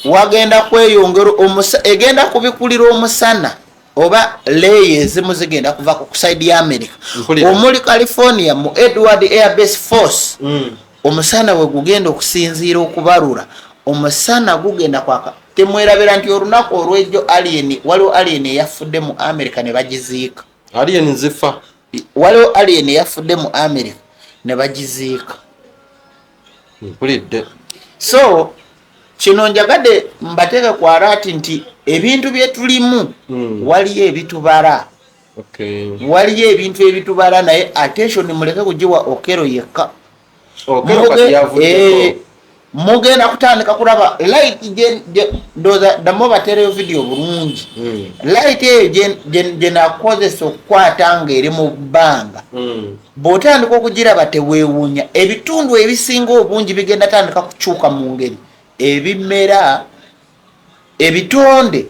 wagenda kweyongera egenda kubikulira omusana oba layers ezimu zigenda kuva ku side ya America omuli California mu Edward Air Base Force omusana we gugenda okusinziira okubalula omusana gugenda kwaka temwerabira nti olunaku olw'ejjo alien waliwo alien eyafudde mu America ne bagiziika alien zifa waliwo alien eyafudde mu America ne bagiziika mpulidde so kino njagadde mbateeke ku alert nti ebintu bye tulimu waliyo ebitubala waliyo ebintu ebitubala naye attention muleke kugiwa Okero yekka mugenda kutandika kulaba light ndoza damo batereyo video bulungi light eyo gye nakozesa okukwata nga eri mu bbanga bw'otandika okugiraba teweewuunya ebitundu ebisinga obungi bigenda tandika kukyuka mu ngeri ebimera ebitonde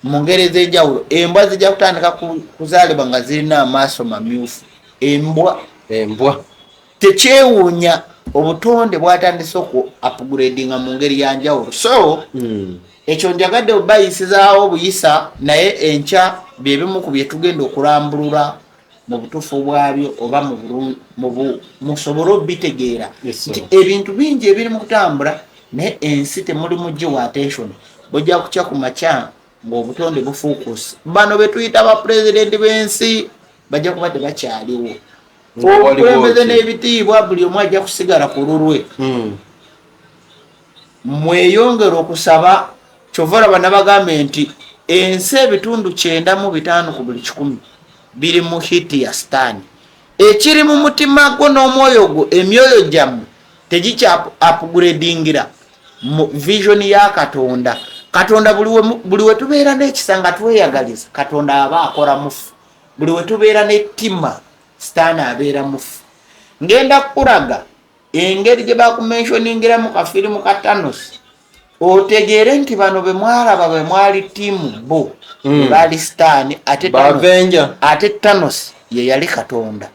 mu ngeri ez'enjawulo embwa zijja kutandika kuzaalibwa nga zirina amaaso mamyufu embwa tekyewuunya obutonde bwatandise oku upgradinga mu ngeri ya njawulo so ekyo njagadde obayisizaawo obuyisa naye enkya byebimu ku bye tugenda okulambulula mu butuufu bwabyo oba musobole obitegeera nti ebintu bingi ebiri mu kutambula naye ensi temuli mugiwa attention bojja kukya ku makya ng'obutonde bufuukusi bano betuyita abapulezidenti b'ensi bajja kuba tebakyaliwo obukulembeze n'ebitiibwa buli omu ajja kusigala ku lulwe mweyongera okusaba kyova olaba nabagambe nti ensi ebitundu 95 ku buli 100 biri mu hiti ya sitaani ekiri mu mutima gwo n'omwoyo gwo emyoyo gyammwe tegikya upgradingira mu vision ya Katonda buli we tubeera n'ekisa nga tweyagaliza Katonda aba akola mufu buli we tubeera n'ettima sitaani abeera mufu ngenda kukulaga engeri gye bakumensioningira mu kafirimu ka Thanos otegeere nti bano be mwalaba be mwali ttiimu bo baali sitaani ate Thanos ye yali Katonda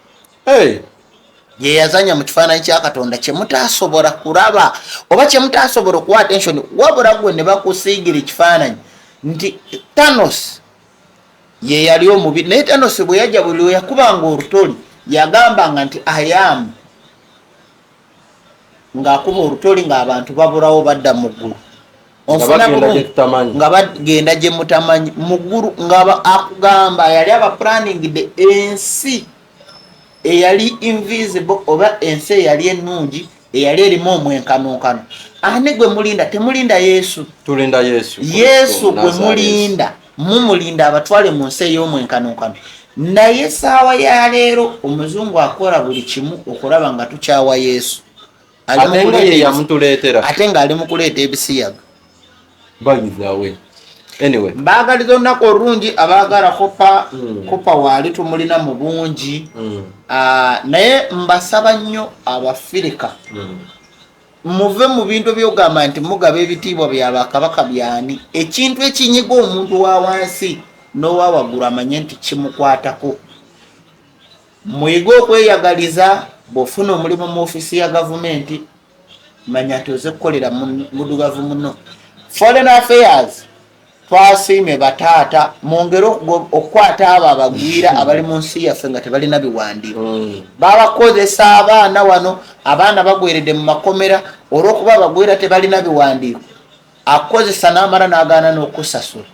ye yazanya mu kifaananyi kya Katonda kye mutaasobola kulaba oba kye mutaasobola okuwa attention wabula gwe ne bakusiigira ekifaananyi nti Thanos ye yali omubi naye Thanos bwe yajja buli we yakubanga olutoli yagambanga nti ayamu ng'akuba olutoli ng'abantu babulawo badda mu ggulu nga bagenda gye mutamanyi mu ggulu akugamba yali abaplaningidde ensi eyali invisible oba ensi eyali ennungi eyali erimu omwenkanonkano ani gwe mulinda temulinda Yesu tulinda Yesu gwe mulinda mumulinda abatwale mu nsi ey'omwenkanonkano naye saawa ya leero omuzungu akola buli kimu okulaba nga tukyawa Yesu ate nga ali mu kuleeta ebisiyaga anyway mbaagaliza olunaku olungi abaagala kopa waali tumulina mu bungi naye mbasaba nnyo Abafirika muve mu bintu byogamba nti mugaba ebitiibwa bya bakabaka byani ekintu ekinyiga omuntu wa wansi n'owa waggulu amanye nti kimukwatako muyige okweyagaliza bw'ofuna omulimu mu ofiisi ya gavumenti manya nti oze kukolera mudugavu muno foreign affairs twasiime bataata mwongere okukwata abo abagwira abali mu nsi yaffe nga tebalina biwandiiko babakozesa abaana wano abaana bagweredde mu makomera olw'okuba abagwira tebalina biwandiiko akozesa n'amala n'agaana n'okusasula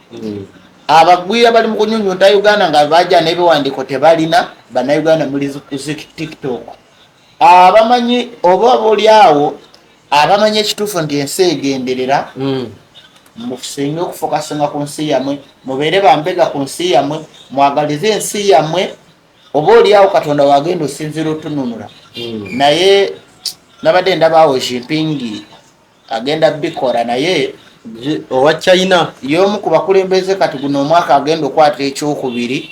abagwira bali mu kunyunyunta Uganda nga bajja n'ebiwandiiko tebalina bannayuganda muli TikTok abamanyi oba boliawo abamanyi ekituufu nti ensi egenderera musinga okufokasinga ku nsi yammwe mubeere bambega ku nsi yammwe mwagalize ensi yammwe oba oliawo Katonda wagenda osinzira otununula naye nabadde ndabaawo Jinping agenda bikora naye owa China y'omu ku bakulembeze kati guno omwaka agenda okwata ekyokubiri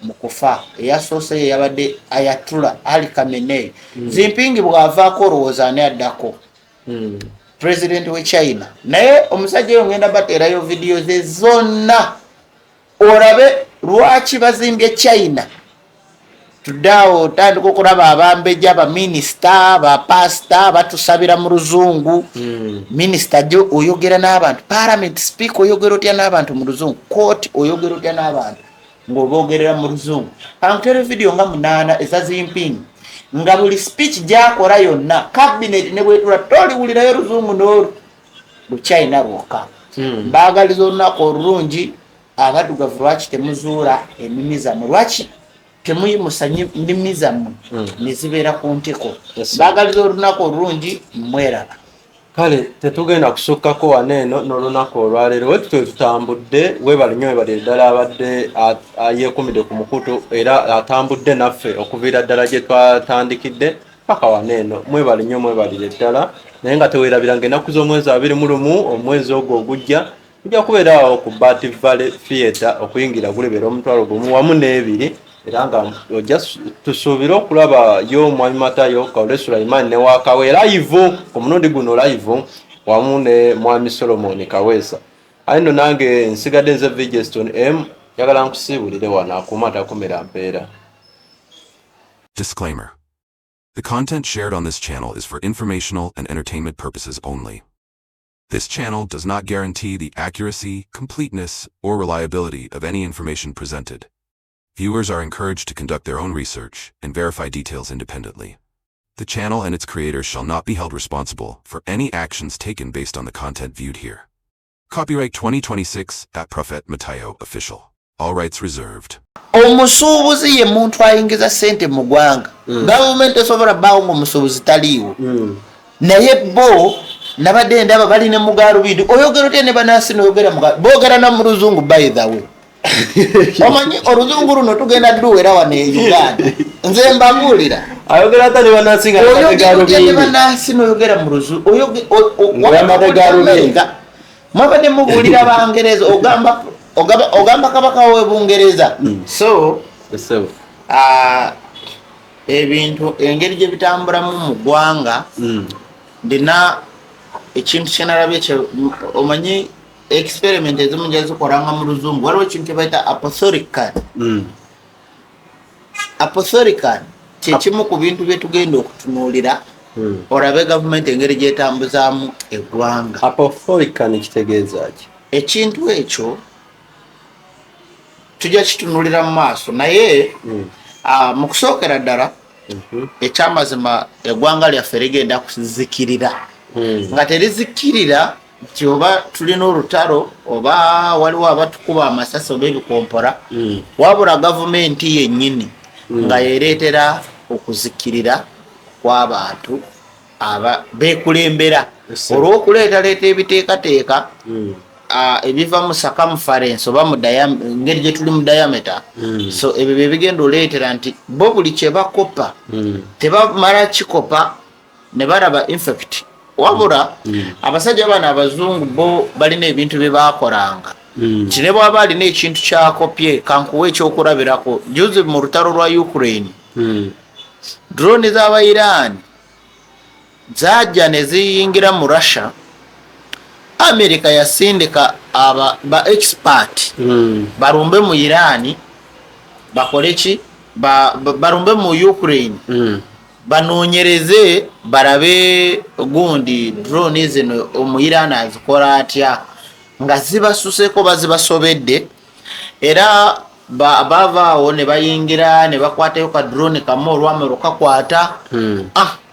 mu kufa eyasoose ye yabadde Ayatollah Ali Khamenei Jinping bw'avaako olowooza ani addako president we China naye omusajja oyo ngenda bateerayo video ze zonna orabe lwaki bazimbye China tuddawo otandika okulaba abambejja abaminisita bapasita batusabira mu luzungu minisita jo oyogera n'abantu parliament speaker oyogera otya n'abantu mu luzungu court oyogera otya n'abantu ng'obogerera mu luzungu kankutere video nga 8 eza Jinping nga buli speech gyakola yonna cabinet ne bwetula toliwulirayo luzungu n'olu luchina lwokka mbaagaliza olunaku olulungi abaddugavu lwaki temuzuula ennimi zammwe lwaki temuyimusa nnimi zammwe ne zibeera ku ntiko mbaagaliza olunaku olulungi mweraba kale tetugenda kusukkako waneeno n'olunaku olwaleero wetutwe tutambudde webali nnyo webali ddala abadde yeekumidde ku mukutu era atambudde naffe okuviira ddala gye twatandikidde paka waneeno mwebali nnyo mwebalire ddala naye nga teweerabiranga ennaku z'omwezi 21 omwezi ogwo ogujja tujja kubeerawo ku Bat Valley Theatre okuyingira gulebera omutwalo gumu wamu n'ebiri era nga ojja tusuubire okulaba yo Omwami Matayo Kaole Sulaiman ne Wakawe live ku mulundi guno live wamu ne Mwami Solomon Kaweesa ayi nno nange nsigadde nze Vigeston M njagala nkusiibulire wano akumata kumera mpeera. Disclaimer. The content shared on this channel is for informational and entertainment purposes only. This channel does not guarantee the accuracy, completeness, or reliability of any information presented. Viewers are encouraged to conduct their own research and verify details independently. The channel and its creators shall not be held responsible for any actions taken based on the content viewed here. Copyright 2026 at Prophet Matayo Official. All rights reserved. Omusuubuzi ye muntu ayingiza ssente mu ggwanga gavumenti esobola bbaawo ng'omusuubuzi taliiwo naye bo nabadde ndaba bali ne mugaalubindi oyogera otya ne banaasi noyogera boogera na mu luzungu by the way omanyi oluzungu luno tugenda dduwera wano e Uganda nze mbabuulira ayogera ate ne banaasi nga oyogera ne banaasi noyogera mu luzungu mwabadde mubuulira Bangereza ogamba kabaka we Bungereza so ebintu engeri gye bitambulamu mu ggwanga ndina ekintu kyenalabye omanyi experiment ezimu gye zikolanga mu luzungu waliwo ekintu kye bayita apothorican kyekimu ku bintu bye tugenda okutunuulira olabe gavumenti engeri gyetambuzaamu eggwanga. Apothorican kitegeeza ki? Ekintu ekyo tujja kitunuulira mu maaso naye mu kusookera ddala ekyamazima eggwanga lyaffe ligenda kuzikirira nga terizikirira nti oba tulina olutalo oba waliwo abatukuba amasasi oba ebikompora wabula gavumenti yennyini nga yereetera okuzikirira kw'abantu beekulembera olw'okuleetaleeta ebiteekateeka ebiva mu circumference oba ngeri gye tuli mu diameter so ebyo bye bigenda oleetera nti bo buli kye bakopa tebamala kikopa ne baraba infect wabula abasajja bano abazungu bo balina ebintu bye baakolanga nti ne bw'aba alina ekintu kyakopye kankuwa ekyokulabirako juzi mu lutalo lwa Ukraine drone z'aba Iran zajja ne ziyingira mu Russia America yasindika ba expert barumbe mu Iran bakole ki barumbe mu Ukraine banoonyereze barabe gundi drone zino mu Iran azikola atya nga zibasusseko bazibasobedde era bavaawo ne bayingira ne bakwatayo ka drone kamu olwame lukakwata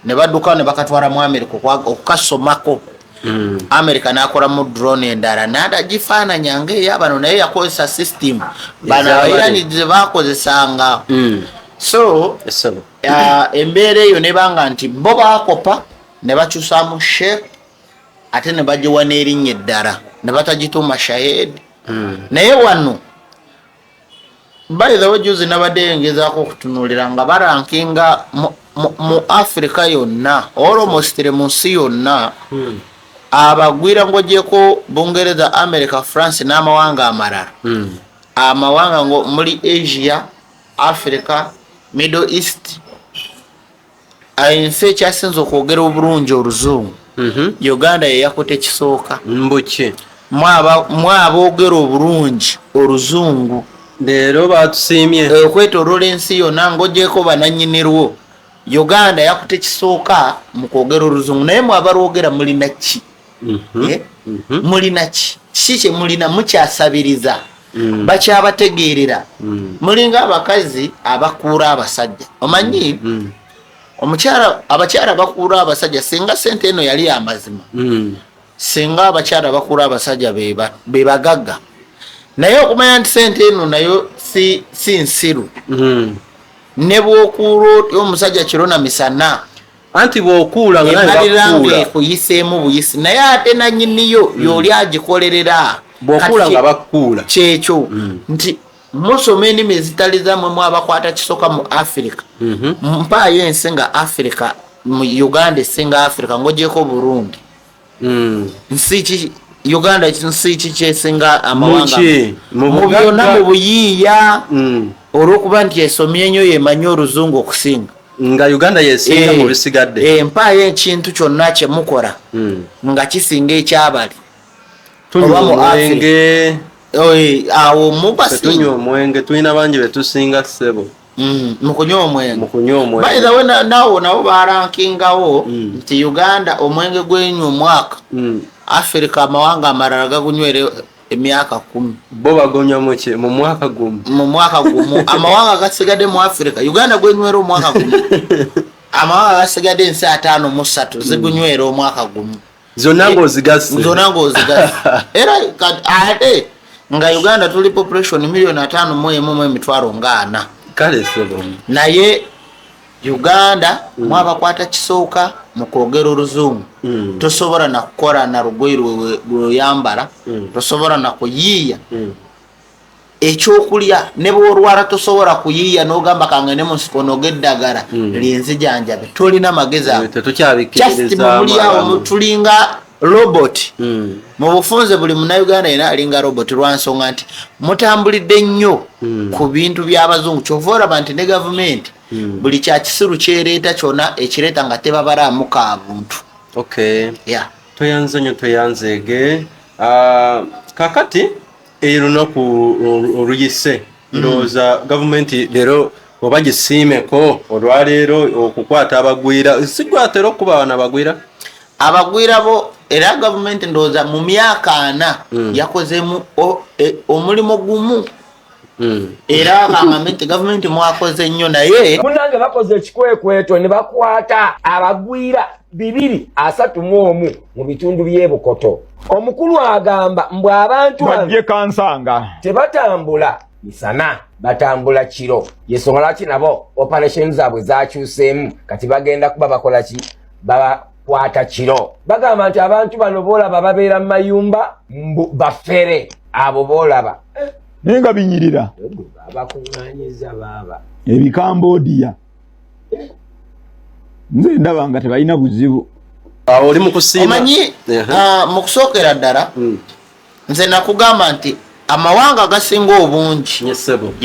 ne badduka ne bakatwala mu America okukasomako America nakola mu drone endala nada gifaananya ng'eyabano naye yakozesa system bano Abayirani ze bakozesanga so embeera eyo ne banga nti bo baakopa ne bakyusaamu shape ate ne bagiwa n'erinnya eddala ne batagituuma Shahed naye wano by the way juzi nabadde ngezaako okutunuulira nga barankinga mu Africa yonna almost mu nsi yonna abagwira ng'ogyeko Bungereza America France n'amawanga amalala amawanga muli Asia Africa Middle East ayinse ekyasinze okwogera obulungi oluzungu Uganda ye yakote kisooka mbuki mwabogera obulungi oluzungu leero batusiimye okwetooloola ensi yonna ng'ogyeko banannyinirwo Uganda yakute kisooka mu kwogera oluzungu naye mwabalwogera mulina ki mulina ki kye mulina mukyasabiriza bakyabategeerera mulinga abakazi abakuura abasajja omanyi abakyala bakuura abasajja singa sente eno yali amazima singa abakyala bakuura abasajja be bagagga naye okumanya nti sente eno nayo si nsiru ne bw'okuula otya omusajja kiro na misana anti bw'okuula nga kuyiseemu buyisi naye ate nannyiniyo y'oli agikolerera bw'okuula nga bakuula kyekyo nti musoma ennimi ezitali zammwe mwabakwata kisoka mu Africa mpaayo ensi nga Africa mu Uganda esinga Africa ng'ogyeko Burundi Uganda nsi ki kyesinga amawanga mu byonna mu buyiiya olw'okuba nti esomye nnyo yemanyi oluzungu okusinga nga Uganda yesinga mu bisigadde mpaayo ekintu kyonna kye mukola nga kisinga ekyabali tunywa omwenge awo mubasinga omwenge tulina bangi betusinga ssebo mukunywa omwenge by the way naawo nabo barankingawo nti Uganda omwenge gwenywa omwaka Africa amawanga amalala gagunywere emyaka 10 bo bagonywa mu mwaka gumu amawanga gasigadde mu Africa Uganda gwenywera omwaka gumu amawanga gasigadde ensi 53 zigunywera omwaka gumu zonna ng'ozigase era ate nga Uganda tuli population 5,140,000 kale sebo naye Uganda mwabakwata kisooka mu kwogera oluzungu tosobola na kukola na lugoye lweyambala tosobola na kuyiiya ekyokulya ne bw'olwala tosobola kuyiiya n'ogamba kangene mu nsiko n'ogeddagala linzijanjabe tolina magezi ago tetukyabikiriza tulinga robot mu bufunze buli munnayuganda yena alinga robot lwansonga nti mutambulidde nnyo ku bintu by'abazungu kyova olaba nti ne gavumenti buli kyakisiru kyereeta kyonna ekireeta nga tebabalamuka abuntu toyanzeege kakati erunaku oluyise ndowooza gavumenti leero oba gisiimeko olwaleero okukwata abagwira sigwatera okuba wana abagwira bo era gavumenti ndowooza mu myaka 4 yakozemu omulimu gumu era bamamente gavumenti mwakoze nnyo naye munange bakoze ekikwekweto ne bakwata abagwira 231 mu bitundu by'ebukoto omukulu agamba mbw abantu badye kansanga tebatambula misana batambula kiro yensonga lwaki nabo operation zaabwe zakyuseemu kati bagenda kuba bakola ki babakwata kiro bagamba nti abantu bano boolaba babeera mu mayumba bafere abo boolaba naye nga binyirira abakuŋŋaanyiza baaba ebikambodiya nze ndaba nga tebalina buzibu oli mu kusiima omanyi mu kusookera ddala nze nakugamba nti amawanga agasinga obungi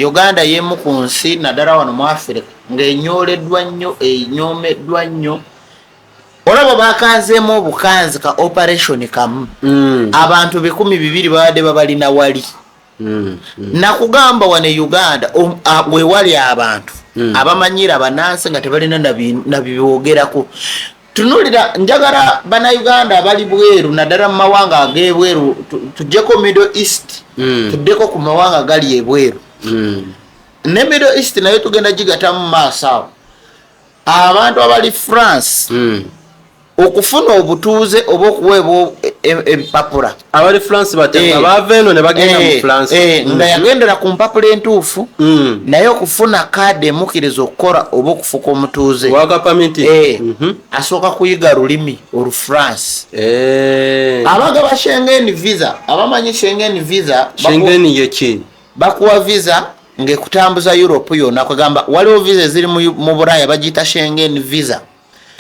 Uganda y'emu ku nsi naddala wano mu Africa ng'enyooleddwa nnyo enyomeddwa nnyo olaba bakanzeemu obukanzi ka operation kamu abantu 200 babadde babalina wali nakugamba wano Uganda wewali abantu abamanyira banansi nga tebalina nabiboogerako tunulira njagala bannayuganda abali bweru naddala mu mawanga ag'ebweru tujjeko Middle East tuddeko ku mawanga gali ebweru ne Middle East nayo tugenda gigata mu maaso awo abantu abali France okufuna obutuuze oba okuweebwa ebipapula abali France batanga baava eno ne bagenda mu France nga yagendera ku mpapula entuufu naye okufuna kaadi emukkiriza okukola oba okufuka omutuuze wakapamiti asooka kuyiga lulimi olufrance abagaba Schengen visa abamanyi Schengen visa Schengen yeki bakuwa visa ng'ekutambuza Europe yonna kwegamba waliwo visa eziri mu Bulaya bagiyita Schengen visa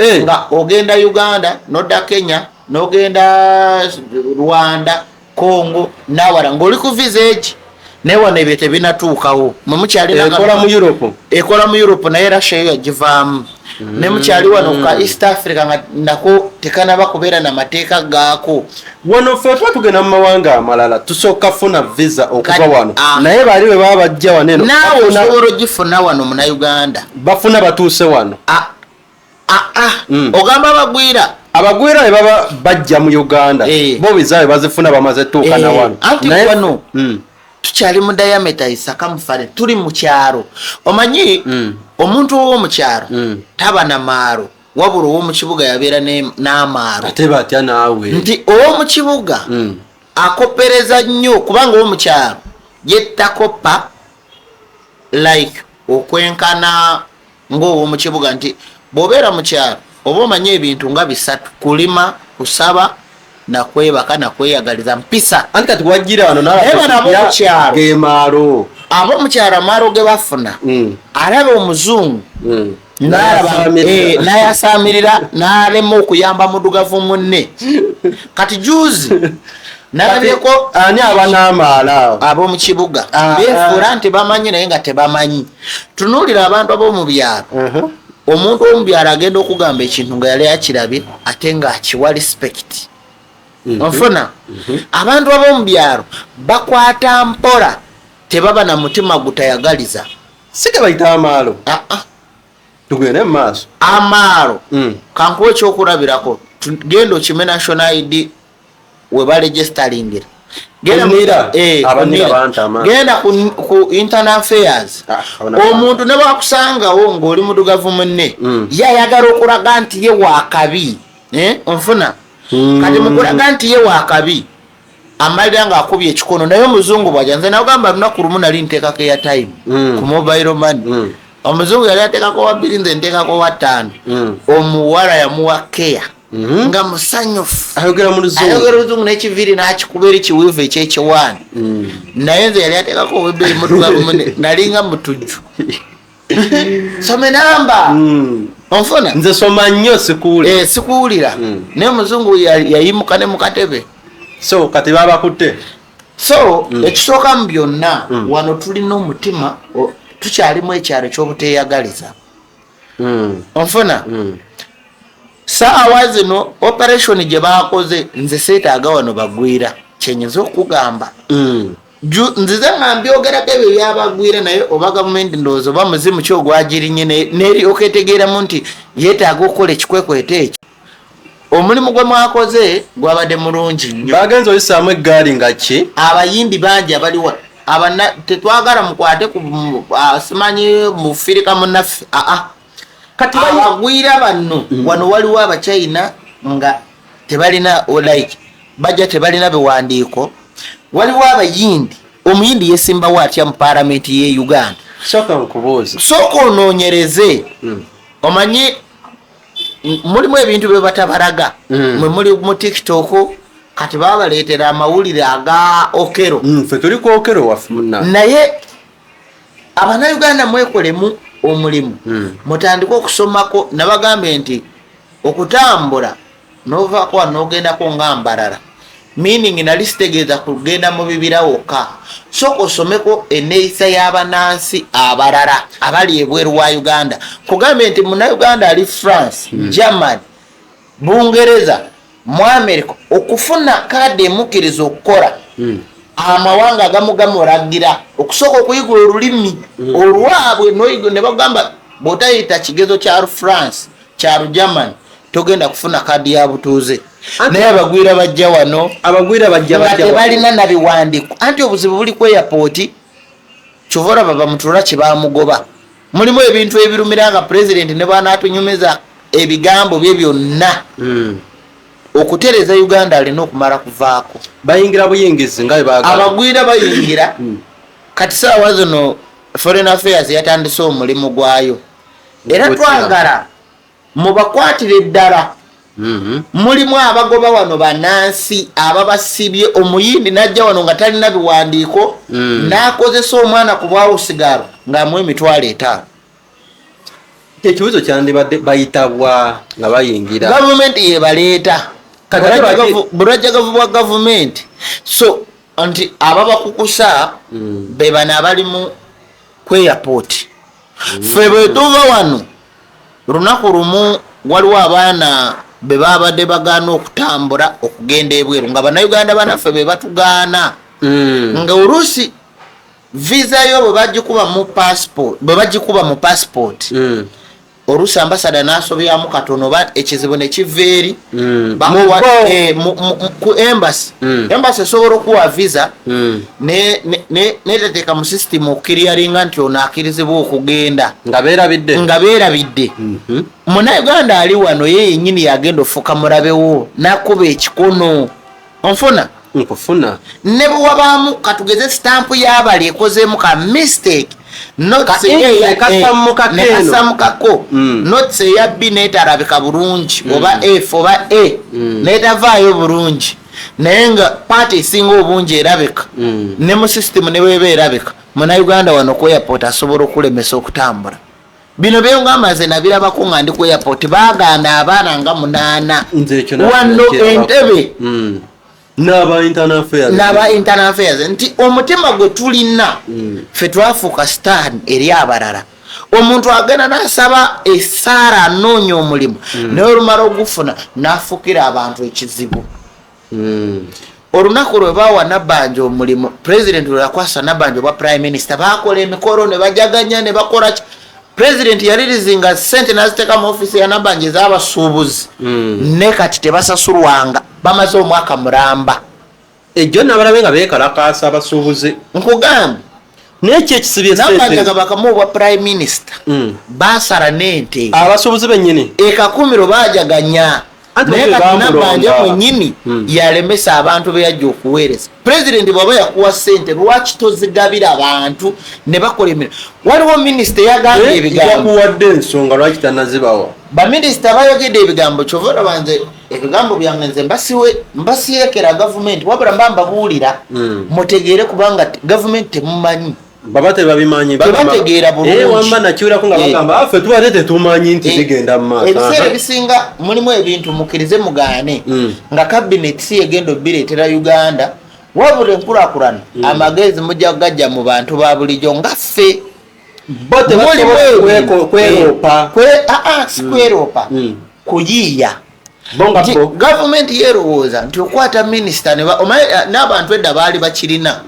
nga ogenda Uganda nodda Kenya nogenda Rwanda Congo nawala ng'oli ku visa eki naye wano ebyo tebinatuukawo mwe mukyalina ekola mu Europe naye Russia yagivaamu ne mukyali wano ka East Africa nga nako tekanaba kubeera na mateeka gaako. Wano ffe tuba tugenda mu mawanga amalala tusooka funa visa okuva wano ah. naye baali bwe baba bajja wano eno naawe osobola ogifuna wano muna Uganda bafuna batuuse wano ogamba abagwira ne baba bajja mu Uganda bo bizaawe bazifuna bamaze tuuka na wano anti wano tukyali mu diameter isaka mufale tuli mu kyalo omanyi omuntu ow'omu kyalo taba na maaro wabula ow'omu kibuga yabeera n'amaaro ate batya naawe nti ow'omu kibuga akopereza nnyo kubanga ow'omu kyalo yettakopa like okwenkana ng'ow'omu kibuga nti bw'obeera mu kyalo oba omanyi ebintu nga bisatu kulima kusaba nakwebaka nakweyagaliza mpisa anti kati wajjira wano n'abomukyalo gemaalo ab'omukyalo amaaro ge bafuna alaba omuzungu n'ayasaamirira n'alema okuyamba mudugavu munne kati juzi nalabyeko ani abanaamaala ab'omu kibuga beefuula nti bamanyi naye nga tebamanyi tunuulira abantu ab'omu byalo omuntu ow'omu byalo agenda okugamba ekintu nga yali akirabye ate ng'akiwa respect onfuna abantu ab'omu byalo bakwata mpola tebaba na mutima gutayagaliza sige bayita amaalo tugende mu maaso amaalo kankuwa ekyokulabirako genda okime national ID we baregistaringira genda ku internal affairs omuntu ne bakusangawo ng'oli mudugavu munne ye ayagala okulaga nti ye waakabi onfuna kati mukulaga nti ye waakabi amalira ng'akubye ekikono naye omuzungu bwajja nze nagamba lunaku lumu nali nteekako airtime ku mobile money omuzungu yali ateekako wa 2 nze nteekako wa 5 omuwala yamuwa care nga musanyufu ayogera mu luzungu n'ekiviiri n'akikuba eri kiwiivu ekyekiwaani naye nze yali ateekako ow'ebbeeyi mudugavu munne nalinga mutujju some namba onfuna nze soma nnyo sikuwulira sikuwulira naye omuzungu yayimuka ne mu katebe so kati babakutte so ekisooka mu byonna wano tulina omutima tukyalimu ekyalo ky'obuteeyagaliza onfuna saawa zino operation gye baakoze nze seetaaga wano bagwira kyenyeza okugamba nzize nga mbyogerako ebyo byabagwira naye oba gavumenti ndowooza oba muzimu ki ogwagirinnye neryoka etegeeramu nti yeetaaga okukola ekikwekweto ekyo omulimu gwe mwakoze gwabadde mulungi nnyo bagenza oyisaamu eggaali nga ki abayimbi bangi abaliwa tetwagala mukwate simanyi mufirika munnaffe kati abagwira banno wano waliwo abachina nga tebalina like bajja tebalina biwandiiko waliwo abayindi omuyindi yesimbawo atya mu palamenti ye Uganda soka nkubuuza sooka onoonyereze omanyi mulimu ebintu bye batabalaga mwe muli mu TikTok kati babaleetera amawulire aga okero ffe tuli ku okero waffe munna naye abannayuganda mwekolemu omulimu mutandika okusomako nabagambe nti okutambula novaako wano n'ogendako ng'ambalala meaning nali sitegeeza kugenda mu bibira wokka sooka osomeko enneeyisa y'abannansi abalala abali ebweru wa Uganda kugambe nti munnayuganda ali France Germany Bungereza mu America okufuna kaadi emukkiriza okukola amawanga agamu gamulagira okusooka okuyigula olulimi olwabwe ne bagamba bw'otayita kigezo kya France kya Germany togenda kufuna kaadi ya butuuze naye abagwira bajja wano tebalina na biwandiiko anti obuzibu buli ku airport kyova baba mutula kye bamugoba mulimu ebintu ebirumira nga president ne banaatunyumiza ebigambo bye byonna okutereza Uganda alina okumala kuvaako bayingira buyingizi nga bebagala abagwira bayingira kati saawa zino foreign affairs yatandise omulimu gwayo era twagala mubakwatire eddala mulimu abagoba wano bannansi ababasibye omuyindi najja wano nga talina biwandiiko n'akozesa omwana ku bwawusigalo ng'amuwa emitwalo 5 ekibuzo kyandibadde bayitabwa nga bayingira gavumenti yebaleeta bulajjagavu bwa gavumenti so nti ababakukusa be bano abali mu ku airport ffe bwe tuva wano lunaku lumu waliwo abaana be babadde bagaana okutambula okugenda ebweru nga bannayuganda banaffe be batugaana nga oluusi visa yo bwe bagikuba mu passport oluusi ambasada n'asobyamu katono oba ekizibu ne kiva eri ku embassy esobola okuwa visa neteteeka mu system okukiriyalinga nti ono akirizibwa okugenda nga beerabidde munayuganda ali wano ye yennyini yagenda ofuuka mulabewo n'akuba ekikono onfuna nkufuna ne bwe wabaamu katugeze sitampu y'abali ekozeemu ka mistake nekasamukako notes eya B neetalabika bulungi oba F oba A neetavaayo bulungi naye nga paati esinga obungi erabika ne mu system ne bweba erabika munayuganda wano ku airport asobola okulemesa okutambula. Bino byonga amaze nabirabako nga ndi ku airport baagaana abaana nga 8 wano Entebbe n'aba internal affairs nti omutima gwe tulina ffe twafuuka stand eri abalala. Omuntu agenda n'asaba essaala anoonya omulimu naye olumala ogufuna n'afuukira abantu ekizibu. Olunaku lwe baawa Nabbanja omulimu president lwe yakwasa Nabbanja obwa prime minister baakola emikolo ne bajaganya ne bakola ki. President yalirizinga ssente n'aziteeka mu ofisi ya Nabbanja ez'abasuubuzi ne kati tebasasulwanga bamaze omwaka mulamba. Ejjo nabalabe nga beekalakaasa abasuubuzi nkugamba n'ekyo ekisibye Nabbanja nga bakamu obwa prime minister baasala n'ente abasuubuzi bennyini eka 10 baajaganya naye kati Nabbanja mwennyini yalemesa abantu be yajja okuweereza. President bw'aba yakuwa ssente lwaki tozigabira abantu ne bakola emirimu. Waliwo minisita yagambye ebigambo yakuwadde ensonga lwaki tannazibawa. Baminisita bayogedde ebigambo kyova olaba nze ebigambo byange nze mbasiyeekera gavumenti wabula mba mbabuulira mutegeere kubanga gavumenti temumanyi baba tebabimanyi tebategeera bulungi wamba nakiwulako nga bagamba ffe tubadde tetumanyi nti zigenda mu maaso. Ebiseera ebisinga mulimu ebintu mukkirize mugaane nga kabineti si egenda obbireetera Uganda wabula enkulaakulana amagezi mujja gajja mu bantu ba bulijjo nga ffe sikweropa kuyiiya nti gavumenti yerowooza nti okwata minisita n'abantu edda baali bakirina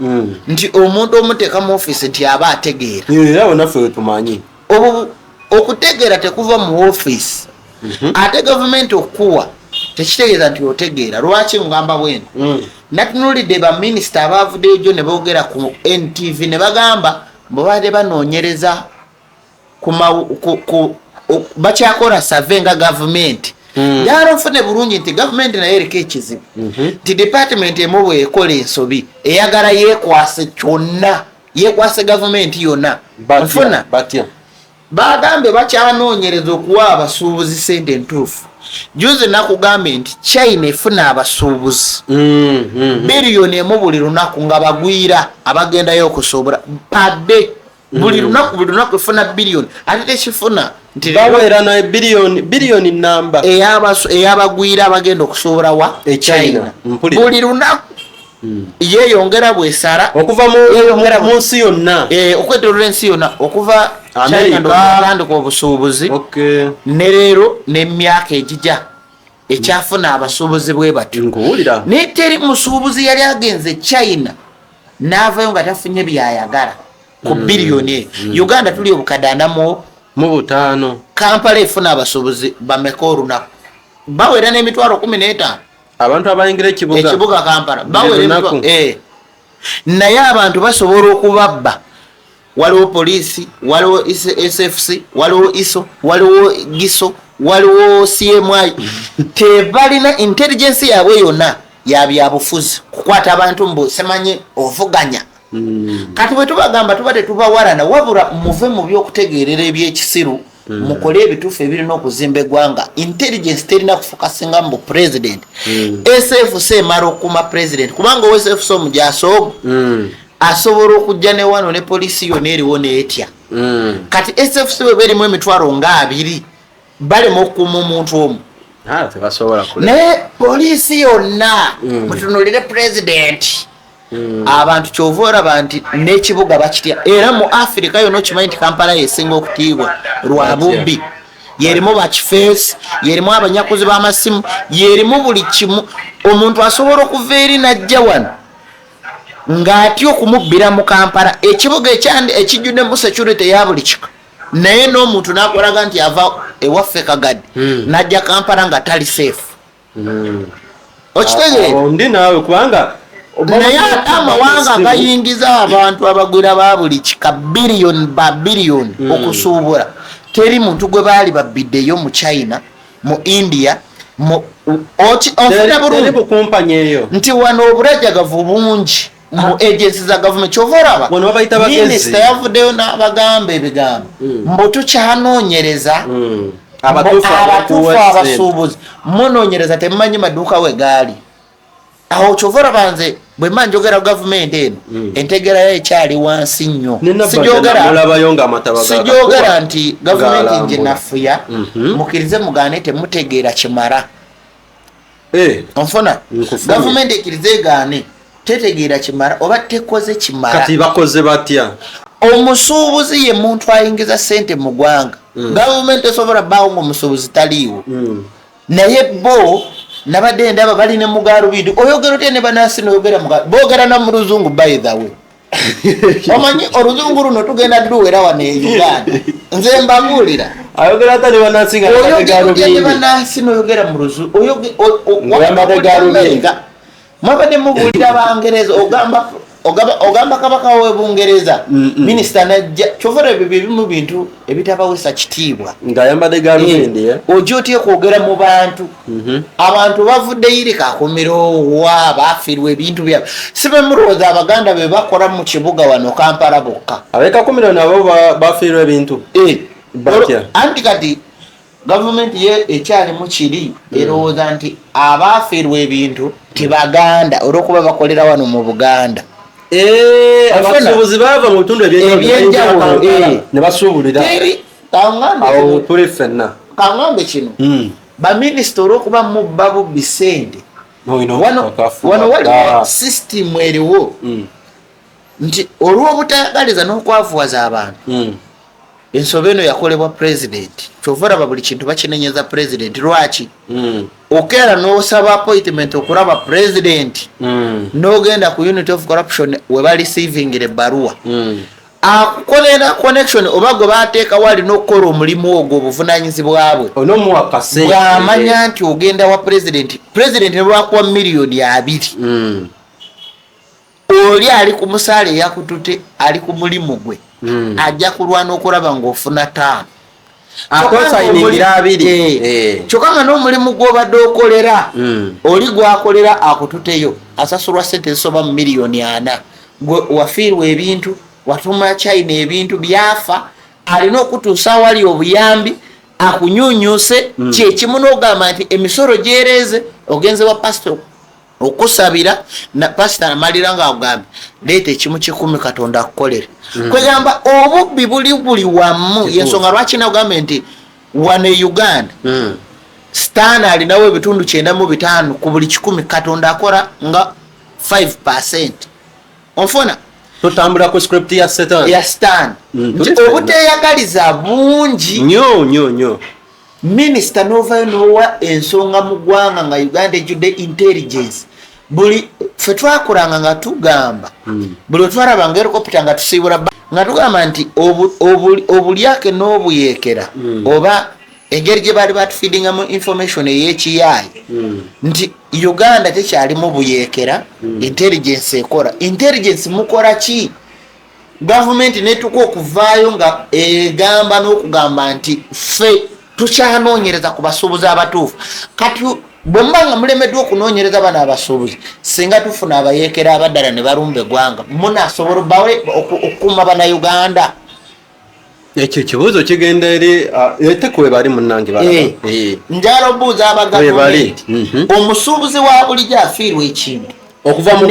nti omuntu omuteeka mu ofiisi nti aba ategeera naffe tumanyi okutegeera tekuva mu ofiisi ate gavumenti okuwa tekitegeeza nti otegeera. Lwaki ngamba bwene natunulidde baminisita abaavuddeyo gyo ne boogera ku NTV ne bagamba bwe banoonyereza bakyakola save nga gavumenti yalo nfune bulungi nti gavumenti naye eriko ekizibu nti department emu bwekola ensobi eyagala yeekwase kyonna yeekwase gavumenti yonna nfuna bagambye bakyanoonyereza okuwa abasuubuzi sente entuufu. Juzi nakugambye nti China efuna abasuubuzi biliyoni emu buli lunaku nga bagwira abagendayo okusuubula padde buli lunaku efuna biliyoni ate tekifuna nti baweera na biliyoni namba eyabagwira abagenda okusuubula wa China buli lunaku yeeyongera bwesala okuva mu nsi yonna okwetolera ensi yonna okuva China ndokutandika obusuubuzi ne leero n'emyaka egijja ekyafuna abasuubuzi bwe batyo naye teri musuubuzi yali agenze China n'avayo nga tafunye byayagala ku biliyoni Uganda tuli obukadde 45 Kampala efuna abasuubuzi bameka olunaku bawera n'emitwalo 15 abantu abayingira ekibuga Kampala bawera naye abantu basobola okubabba. Waliwo poliisi waliwo SFC waliwo ISO waliwo GISO waliwo CMI tebalina intelligence yaabwe yonna yabyabufuzi kukwata abantu mbu semanye ovuganya kati bwe tubagamba tuba tetubawalana wabula muve mu by'okutegeerera ebyekisiru mukole ebituufu ebirina okuzimba eggwanga. Intelligence terina kufokasinga mu president SFC emala okuma president kubanga owa SFC omujasoogo asobola okujja ne wano ne poliisi yonna eriwo neetya kati SFC bwe berimu emitwalo nga 2 balema okukuuma omuntu omu naye poliisi yonna mutunulire president abantu kyova olaba nti n'ekibuga bakitya era mu Africa yonna okimanyi nti Kampala yesinga okutiibwa lwa bubbi yerimu bakifeesi yerimu abanyakuzi b'amasimu yerimu buli kimu omuntu asobola okuva eri najja wano ng'atya okumubbira mu Kampala ekibuga ekijjuddemu security ya buli kika naye n'omuntu n'akolaga nti ava ewaffe Kagadi najja Kampala nga tali safe okitegeera ndi naawe kubanga naye amawanga gayingiza abantu abagwira ba buli kika biliyoni okusuubula teri muntu gwe baali babbiddeyo mu China mu India ofuna bulungi nti wano obulajjagavu bungi mu agencies za government kyovoraba minisita yavuddeyo n'abagamba ebigambo mbu tukyanoonyereza abatuufu abasuubuzi munoonyereza temumanyi maduuka we gaali awo kyovoraba nze bwe mba njogera gavumenti eno entegera yo ekyali wansi nnyo sijogera nti gavumenti nje nafuya mukkirize mugaane temutegeera kimara onfuna gavumenti ekkirize egaane tetegeera kimara oba tekoze kimara kati bakoze batya omusuubuzi ye muntu ayingiza sente mu ggwanga gavumenti esobola bbaawo ng'omusuubuzi taliiwo naye bo nabadde ndaba bali ne mugalubindi oyogera otya ne banansi noyogera boogera na mu luzungu by the way omanyi oluzungu luno tugenda duwera wano e Uganda nze mbabuulira ayogera ata ne banansi nga ne banansi noyogera mu luzungu mwabadde mubuulira Bangereza ogamba kabaka we Bungereza minisita najja kyovera ebyo bimu bintu ebitabawesa kitiibwa ng'ayambadde galubindi ojja otya kwogera mu bantu abantu bavudde yirika akumiroowa bafiirwa ebintu byabwe si be mulowooza Abaganda be bakola mu kibuga wano Kampala bokka ab'ekakumiro nabo bafiirwa ebintu anti kati gavumenti ye ekyalimu kiri erowooza nti abaafiirwa ebintu tibaganda olw'okuba bakolera wano mu Buganda abasuubuzi baava mu bitundu ebyenjawulo ne basuubulira awo tuli ffenna kaŋŋambe kino baminisita olw'okuba mubba bubbi ssente wano waliwo sisitimu eriwo nti olw'obutayagaliza n'okwavuwaza abantu ensobe eno yakolebwa pulezidenti kyova olaba buli kintu bakinenyeza pulezidenti lwaki okeera n'osaba appointment okulaba pulezidenti n'ogenda ku unit of corruption we bareceivingire ebbaluwa akukolera connection oba gwe baateekawo alina okukola omulimu ogwo obuvunanyizibwa bwe bw'amanya nti ogenda wa pulezidenti ne lwakuwa $2,000,000 oli ali ku musaala eyakutute ali ku mulimu gwe ajja kulwana okulaba ng'ofuna 5 kyokka nga n'omulimu gw'obadde okolera oli gwakolera akututeyo asasulwa sente zisoba mu $4,000,000 gwe wafiirwa ebintu watuma China ebintu byafa alina okutuusa awali obuyambi akunyunyuse kyekimu n'ogamba nti emisolo gyereeze ogenze wa pasito okusabira na pastor amalira nga agambye leeta ekimu 10 Katonda akukolere kwegamba obubbi buli wamu yensonga lwaki nagambye nti wano e Uganda Stan alinawo ebitundu 95 ku buli 10 Katonda akola nga 5%. Onfona tutambula ku script ya Stan obuteyagaliza bungi nyo Minister novayo nowa ensonga mu ggwanga nga Uganda ejjudde intelligence buli ffe twakolanga nga tugamba buli otwalaba nga helicopter nga tusiibula nga tugamba nti obulyake n'obuyeekera oba engeri gye baali batufeedingamu information ey'ekiyaayi nti Uganda tekyalimu buyeekera intelligence ekola intelligence mukola ki gavumenti netuka okuvaayo nga egamba n'okugamba nti ffe tukyanoonyereza ku basuubuzi abatuufu kati bwe mbanga mulemeddwa okunoonyereza bano abasuubuzi singa tufuna abayeekera abaddala ne balumba eggwanga munaasobola bawe okukuuma bannayuganda ekyo ekibuuzo kigenda eri etekwe bali munnange njala obuuza abagavumenti omusuubuzi wa bulijjo afiirwa ekintu okuva mu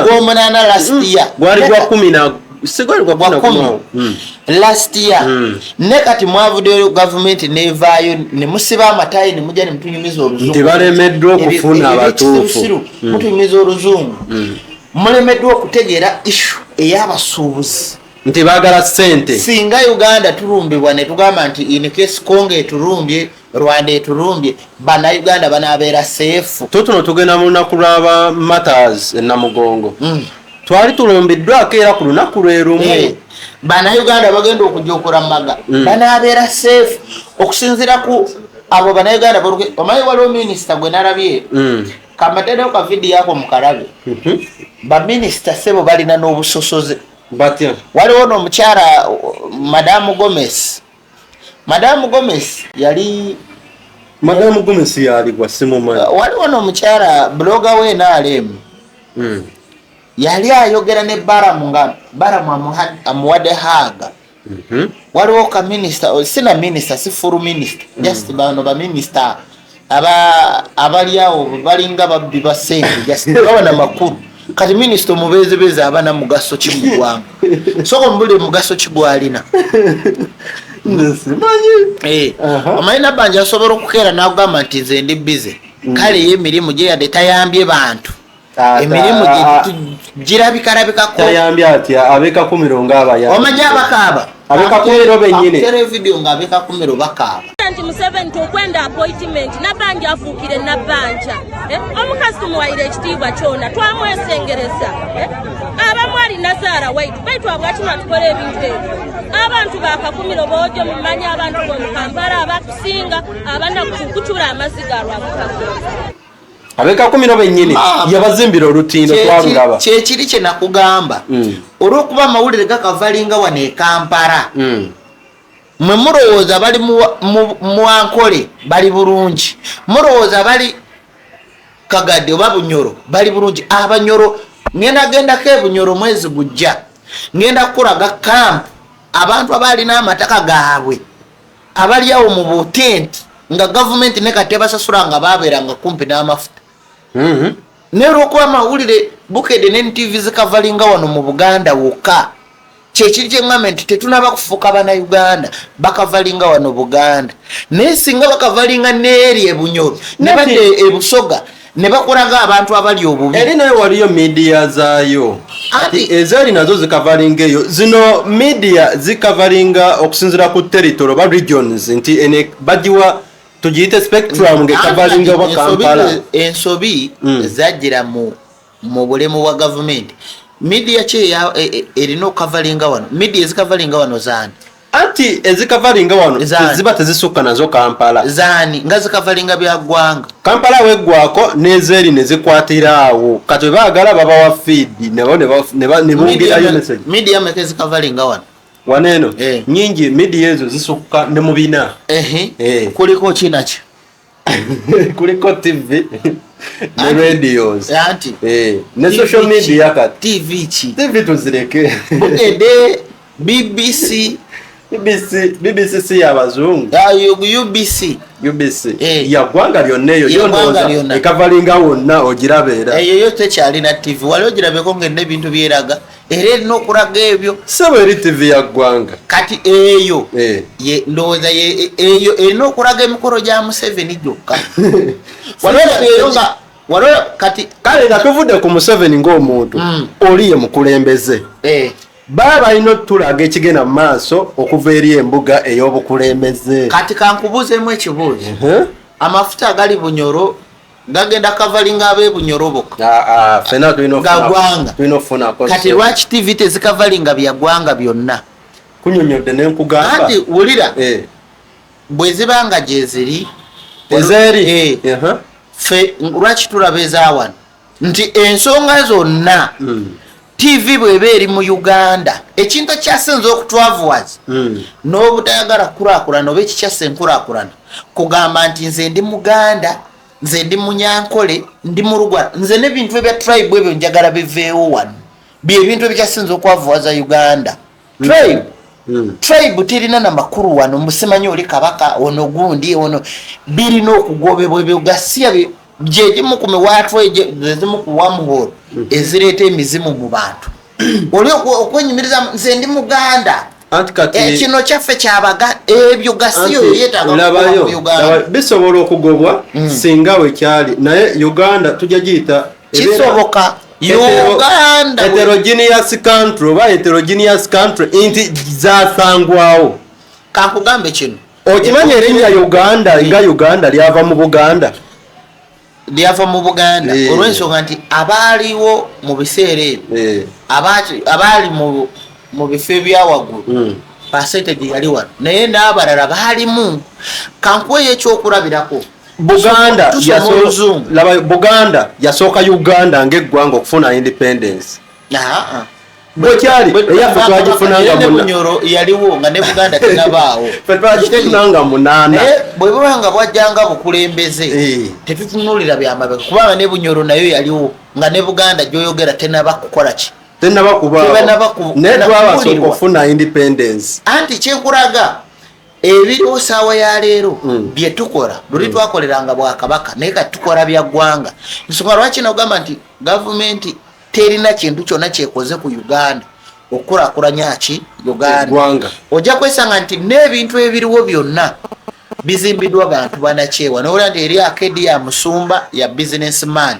gw'omunaana last year gwali gwa 10 last year ne kati mwavuddeyo gavumenti nevaayo ne musiba amatayi ne mujja ne mutunyumiza oluzungu nti balemeddwa okufuna abatuufu mutunyumiza oluzungu mulemeddwa okutegeera issue ey'abasuubuzi nti baagala ssente. Singa Uganda tulumbibwa ne tugamba nti in case Congo etulumbye, Rwanda etulumbye, bannayuganda banaabeera safe. Tutuno tugenda mu lunaku lw'aba Matters e Namugongo. Twali tulumbiddwako era ku lunaku lwe lumu. Bannayuganda bagenda okujja maga banaabeera safe okusinziira ku abo bannayuganda baluke. Omanyi waliwo minisita gwe nalabye kamateerewo ka vidiyo ako mukalabe. Baminisita sebo balina n'obusosoze. Batya Waliwo n'omukyala Madamu Gomez yali Madamu Gomez yali gwa simumanyi. Waliwo n'omukyala bloga we NRM yali ayogera ne Baramu amuwadde haga. Waliwo ka minister, sina minister, si full minister, just bano ba minister abali awo balinga babbi basenge just babana makuru. Kati minister mubezebeze abana mugaso kigwanga. Soko mbule mugaso kigwalina. Amaina banja asobola okukeera n'agamba nti nze ndi busy. Kale emirimu gye yadde tayambye bantu. Emirimu girabika ko tayambye atya abeka kumiro ng'abayamba. Omanya abakaaba abeka kumiro bennyini. Tere video ng'abeka kumiro bakaaba. Nti Museveni tokwenda appointment nabanja afuukire nabanja. Omukazi tumuwaire ekitiibwa kyona twamwesengereza. Abamu alina Sarah White baitu abwakino tukola ebintu ebyo. Abantu bakakumiro bojo mumanya abantu mu Kampala abakusinga abana kukuchula amaziga alwamukazi. Abeka kumiro bennyini yabazimbira olutindo twalulaba. Kyekiri kye nakugamba. Olw'okuba amawulire gakavalinga wano e Kampala. Mwe mulowooza bali mu Ankole bali bulungi. Mulowooza bali Kagadde oba Bunyoro bali bulungi. Abanyoro ngenda gendako e Bunyoro mwezi gujja. Ngenda kukolaga camp abantu abalina amataka gaabwe abali awo mu butenti nga government ne kateba sasula nga babeeranga kumpi n'amafuta. Nero okuba amawulire Bukedde ne NTV zikavalinga wano mu Buganda wokka. Kyekiri kye ngamba nti tetunaba kufuuka bannayuganda bakavalinga wano Buganda. Naye singa bakavalinga n'eri e Bunyoro ne badde e Busoga ne bakulaga abantu abali obubi. Eri nayo waliyo media zaayo. Ezaali nazo zikavalinga eyo. Zino media zikavalinga okusinziira ku territory oba regions nti ene bagiwa tugiyite spectrum ngekavalinga oba Kampala. Ensobi zajjira mu bulemu bwa government. Media che erino kavalinga wano. Media ezikavalinga wano zaani. Ati ezikavalinga wano ziba tezisukka nazo Kampala. Zaani nga zikavalinga bya ggwanga. Kampala weggwako n'ezeeri ne zikwatira awo. Kati baagala babawa feed ne bongerayo message. Media meke zikavalinga wano. Waneeno nyingi media ezo zisukka ne mu bina. Kuliko kinaki? Kuliko TV ne radios. Anti. Ne social media kati. TV chi. TV tuzireke. Bukedde BBC si y'abazungu. UBC. Ya ggwanga lyonna eyo yonooza ekavalinga wonna ogirabeera. Eyo yo tekyalina TV. Wali ogirabeko ng'erina ebintu byeraga. Era erina okulaga ebyo. Sebo eri TV ya ggwanga. Kati eyo ndowooza eyo erina okulaga emikolo gya Museveni gyokka. Kati kale nga tuvudde ku Museveni ng'omuntu oli ye mukulembeze. Baba balina otulaga ekigenda mu maaso okuva eri embuga ey'obukulembeze. Kati kankubuuzeemu ekibuuzo. Amafuta agali Bunyoro gagenda kavalinga ab'e Bunyoro bokka. Ffenna tulina okufunako. Kati lwaki TV tezikavalinga bya ggwanga byonna? Kunyonyodde ne nkugamba. Kati wulira bwe zibanga gye ziri ezeeri ffe lwaki tulaba ezawano nti ensonga zonna TV bweba eri mu Uganda ekintu ekyasinze okutwavuwaza n'obutayagala kukulaakulana oba ekikyasse enkulaakulana kugamba nti nze ndi Muganda, nze ndi Munyankole, ndi Mulugwa, nze n'ebintu ebya tribe ebyo njagala biveewo wano bye bintu ebikyasinze okwavuwaza Uganda. Tribe terina na makuru wano musimanyi oli kabaka ono gundi ono birina okugobebwa ebyo gasiya jejimu ku miwaatwa ezimu ku wormhole ezireeta emizimu mu bantu. Oli okwenyumiriza nze ndi Muganda. Kino kyaffe kyabaga ebyo gasiyo yeetaaga mu Uganda. Bisobola okugobwa singa we kyali naye Uganda tujja giyita kisoboka Uganda heterogeneous country oba heterogeneous country inti zasangwawo. Kankugambe kino. Okimanya erinnya Uganda nga Uganda lyava mu Buganda. Lyava mu Buganda. Olw'ensonga nti abaaliwo mu biseera ebyo abaali mu bifo ebyawaggulu percentage yali wano naye n'abalala baalimu. Kankuweyo ekyokulabirako. Buganda yasooka Uganda ng'eggwanga okufuna independence. Bwekyali eyaffe twagifunanga Bunyoro yaliwo nga ne Buganda tenabaawo. Twagifunanga 8. Bwe bwanga bwajjanga bukulembeze tetutunuulira byamabega kubanga ne Bunyoro nayo yaliwo nga ne Buganda gy'oyogera tenaba kukola ki. Tenaba kuba ne twabasooka okufuna independence. Anti kyenkulaga ebiriwo saawa ya leero bye tukola luli twakoleranga Bwakabaka naye kati tukola bya ggwanga. Nsonga lwaki nogamba nti gavumenti terina kintu kyonna kyekoze ku Uganda okukulaakulanya ki Uganda. Ojja kwesanga nti n'ebintu ebiriwo byonna bizimbiddwa bantu banakyewa nowulira nti eri akedi ya Musumba ya businessman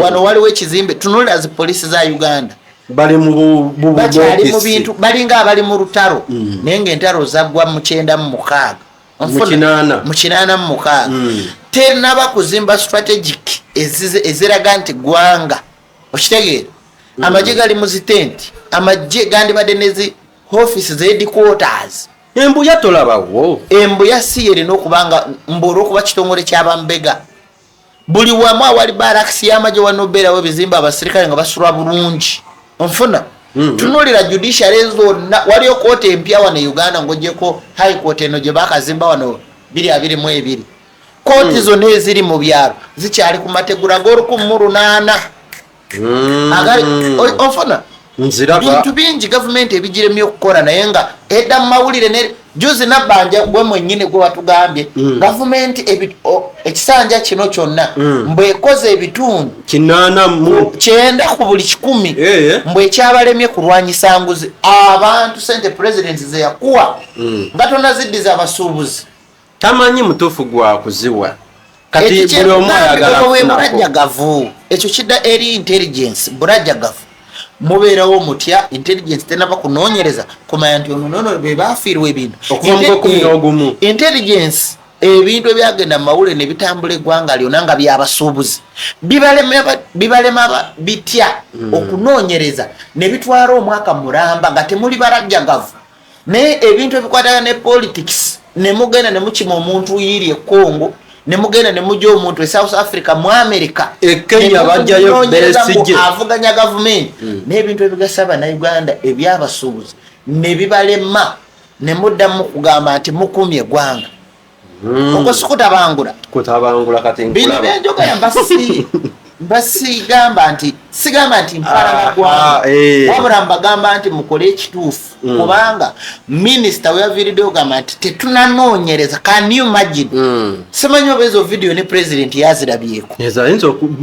wano waliwo ekizimbe tunulira zi polisi za Uganda bali mu bintu balinga abali mu lutalo naye ng'entalo zaggwa mu 9 mu 8 terinaba kuzimba strategic eziraga nti ggwanga okitegeera. Amagye gali mu zitenti amagye gandibadde nezi office ze headquarters. Embuya tolabawo. Embuya si erina okubanga mbolo okuba kitongole ky'abambega buli wamu awali barracks y'amagye wanobeerawo ebizimba abasirikale nga basulwa bulungi. Onfuna tunuulira judiciary zonna waliyo kooti empya wano Uganda ng'ogyeko high court eno gye bakazimba wano 222. Kooti zonna eziri mu byalo zikyali ku mategula g'108. Onfuna bintu bingi gavumenti ebigiremye okukola naye nga edda mu mawulire ne juzi nabbanja gwe mwennyini gwe watugambye gavumenti ekisanja kino kyonna mbwekoze ebitundu 9 ku buli 100 mbwekyabalemye kulwanyisa nguzi abantu sente president ze yakuwa nga tonaziddiza abasuubuzi tamanyi mutuufu gwa kuziwa kati buli omu ayagala burajjagavu ekyo kidda eri intelligence burajjagavu mubeerawo mutya intelligence tenaba kunoonyereza kumanya nti ono be baafiirwa ebintu intelligence ebintu ebyagenda mu mawulire ne bitambula eggwanga lyonna nga byabasuubuzi bibalema bitya okunoonyereza ne bitwala omwaka mulamba nga temuli barajjagavu naye ebintu ebikwatagana ne politics ne mugenda ne mukima omuntu yiiri e Congo ne mugenda ne mujja omuntu e South Africa mu America Kenya bajjayo Besigye avuganya gavumenti n'ebintu ebigasa bannayuganda ebyabasuubuzi ne bibalema ne muddamu kugamba nti mukumye eggwanga okwo kutabangula kati bino byenjogera basigamba nti mpalana gwanga wabula mbagamba nti mukole ekituufu kubanga minisita weyaviiriddeyo gamba nti tetunanoonyereza. Can you imagine simanyi oba ezo video ne president yazirabyeko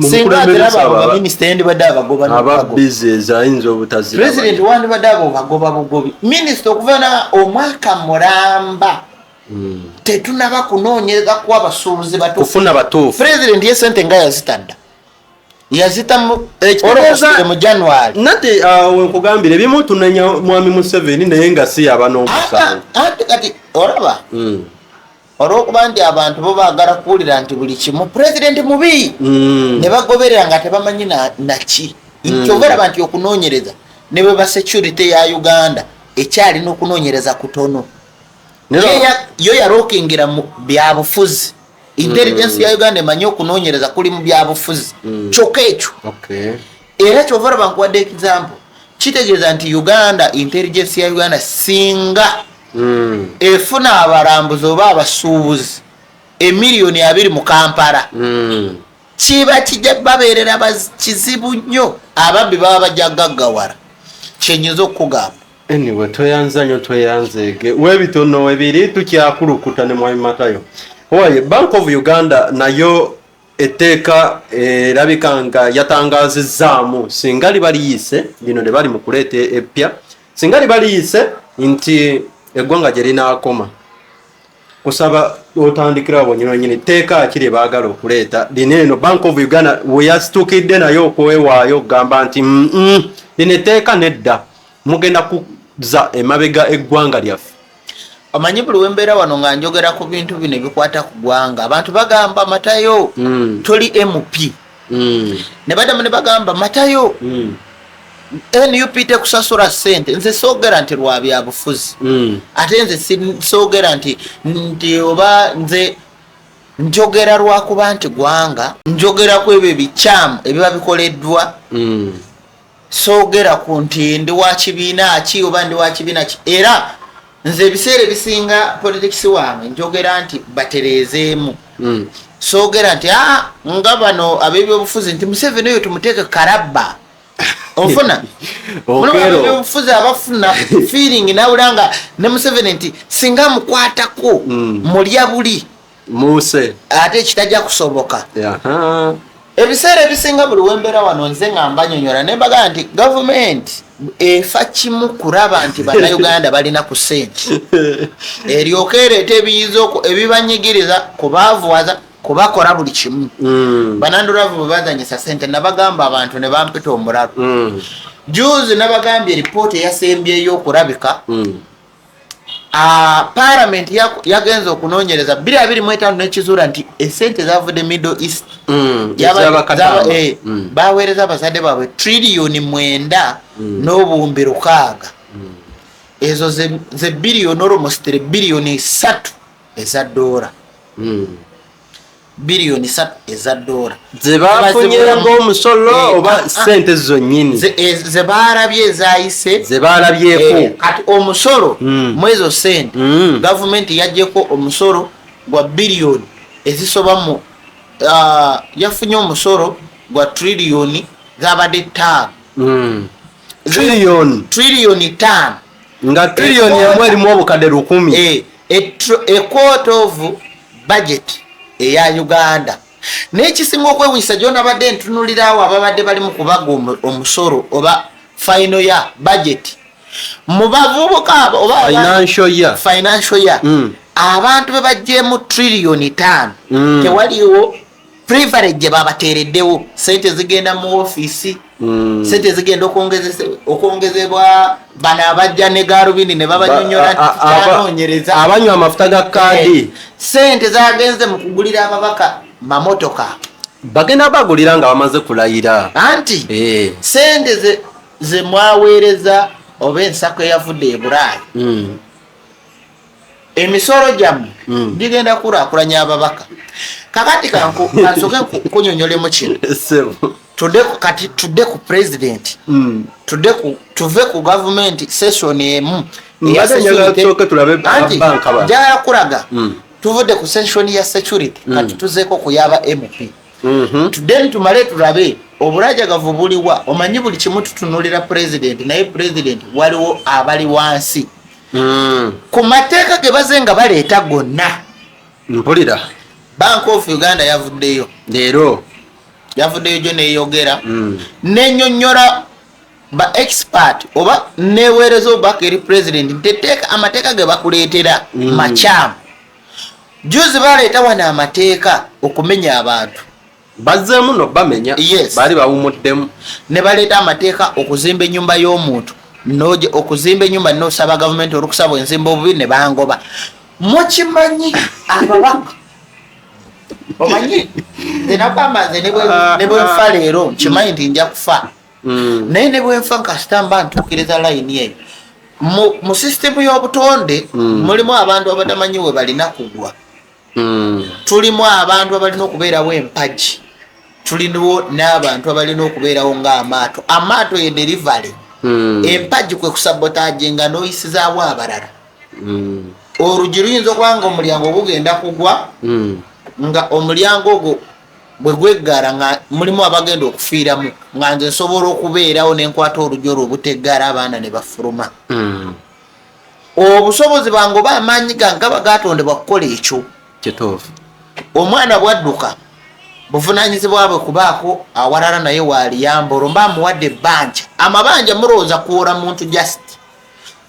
singa aziraba minisita yandibadde abagoba president wandibadde abo bagoba bugobi minisita okuvaana omwaka mulamba tetunaba kunoonyereza kuwa abasuubuzi batuufu. President ye sente nga yazitadda yazita mu January nate wenkugambire bimu tunenya mwami Museveni naye nga si yaba n'omusango kati olaba olw'okuba nti abantu bo baagala kuwulira nti buli kimu president mubi ne bagoberera nga tebamanyi naki kyova olaba nti okunoonyereza ne bwe ba security ya Uganda ekyalina okunoonyereza kutono yo yarookingira mu byabufuzi. Intelligence ya Uganda emanyi okunoonyereza kuli mu byabufuzi kyokka ekyo era kyova olaba nkuwadde example kitegeeza nti Uganda intelligence ya Uganda singa efuna abalambuzi oba abasuubuzi 2,000,000 mu Kampala kiba kijja babeerera kizibu nnyo ababbi baba bajja gaggawala kyenyinza okukugamba. Anyway tweyanza nnyo tweyanzeege webitono webiri tukyakulukuta ne mwami Matayo. Oye, Bank of Uganda nayo etteeka erabika nga yatangazizzaamu singa libaliyise lino ne bali mu kuleeta eppya singa libaliyise nti eggwanga gye linaakoma kusaba otandikira bonyino nyine teeka akiri baagala okuleeta lino eno Bank of Uganda we yasitukidde nayo okwewaayo okugamba nti lino etteeka nedda mugenda kuza emabega eggwanga lyaffe. Omanyi buli wembeera wano nga njogera ku bintu bino ebikwata ku ggwanga abantu bagamba Matayo toli MP ne badamu ne bagamba Matayo NUP tekusasula ssente nze soogera nti lwa byabufuzi ate nze soogera nti oba nze njogera lwakuba nti gwanga njogera ku ebyo ebikyamu ebiba bikoleddwa soogera ku nti ndi wa kibiina ki oba ndi wa kibiina ki era nze ebiseera ebisinga politics wange njogera nti batereezeemu soogera nti nga bano ab'ebyobufuzi nti Museveni oyo tumuteeke karabba ofuna ab'ebyobufuzi abafuna feeling nawulanga ne Museveni nti singa mukwatako mulya buli muse ate ekitajja kusoboka ebiseera ebisinga buli wembeera wano nze nga mbanyonyola ne mbagaa nti gavumenti efa kimu kuraba nti bannayuganda balina ku ssente eryoka ereeta ebiyiza ebibanyigiriza kubaavuwaza kubakola buli kimu banandulavu bwe bazanyisa ssente nabagamba abantu ne bampita omulalu juzi nabagambye ripooti eyasembyeyo okulabika Parliament yagenze okunoonyereza 2025 nekizuula nti essente zavudde Middle East baweereza abazadde baabwe trillion 9 n'obuwumbi 600 ezo ze billion almost 3 billion 3 eza dola billion 3 eza dola ze bafunye ng'omusolo oba ssente zonnyini ze baarabye ezayise ze baalabyeko kati omusolo mwezo ssente gavumenti yaggyeko omusolo gwa billion ezisoba mu yafunye omusolo gwa trillion zabadde 5 trillion 5 nga trillion emu erimu obukadde 10 a quarter of budget eya Uganda n'ekisinga okwewunyisa gy'onabadde ntunulira awo ababadde bali mu kubaga omusolo oba final ya budget mu bavubuka oba financial year abantu be bajjeemu trillion 5 tewaliwo privilege gye babateereddewo ssente zigenda mu ofiisi ssente zigenda okwongezebwa bano abajja ne gaalubindi ne babanyonyola kyanoonyereza abanywa amafuta ga kaadi ssente zagenze mu kugulira ababaka mamotoka bagenda bagulira nga bamaze kulayira anti ssente ze mwaweereza oba ensako eyavudde e Bulaayi emisolo gyammwe gigenda kulaakulanya ababaka kakati kansoke kunyonyolemu kino tudde ku president tuve ku government session emu njagala kulaga tuvudde ku session ya security kati tuzeeko kuyaba MP tudde tumale tulabe obulajagavu buliwa omanyi buli kimu tutunulira president naye president waliwo abali wansi ku mateeka ge baze nga baleeta gonna mpulira Bank of Uganda yavuddeyo leero yavuddeyo gyo neeyogera nenyonnyola ba expert oba neweereza obubaka eri president nteteeka amateeka ge bakuleetera makyamu juzi baleeta wano amateeka okumenya abantu bazzeemu no bamenya baali bawumuddemu ne baleeta amateeka okuzimba ennyumba y'omuntu okuzimba ennyumba nosaba gavumenti olukusaba enzimba obubi ne bangoba mukimanyi ababaka omanyi zenagamba nze ne bwenfa leero nkimanyi nti nja kufa naye ne bwenfa nkasitamba ntuukiriza layini eyo mu sisitemu y'obutonde mulimu abantu abatamanyi we balina kugwa tulimu abantu abalina okubeerawo empagi tulinawo n'abantu abalina okubeerawo ng'amaato ye delivery empagi kwe kusabotaje nga noyisizaawo abalala olugi luyinza okuba nga omulyango ogugenda kugwa nga omulyango ogwo bwe gweggala nga mulimu abagenda okufiiramu nga nze nsobola okubeerawo nenkwata olugi olwo obuteggala abaana ne bafuluma obusobozi bwange oba amaanyi gange gaba gatondebwa kukola ekyo kituufu omwana bwadduka buvunaanyizibwa bwe kubaako awalala naye waaliyamba olwo mba muwadde ebbanja amabanja mulowooza kuwola muntu just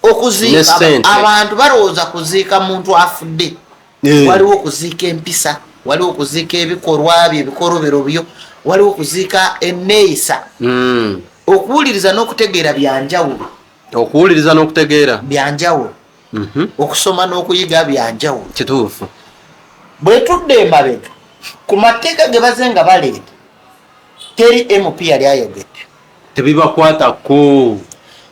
okuziika abantu balowooza kuziika muntu afudde waliwo okuziika empisa, waliwo okuziika ebikolwa byo, ebikolobero byo, waliwo okuziika enneeyisa. Okuwuliriza n'okutegeera byanjawulo. Okuwuliriza n'okutegeera byanjawulo. Okusoma n'okuyiga byanjawulo. Kituufu. Bwe tudde emabega ku mateeka ge baze nga baleeta, teri MP yali ayogedde. Tebibakwatako.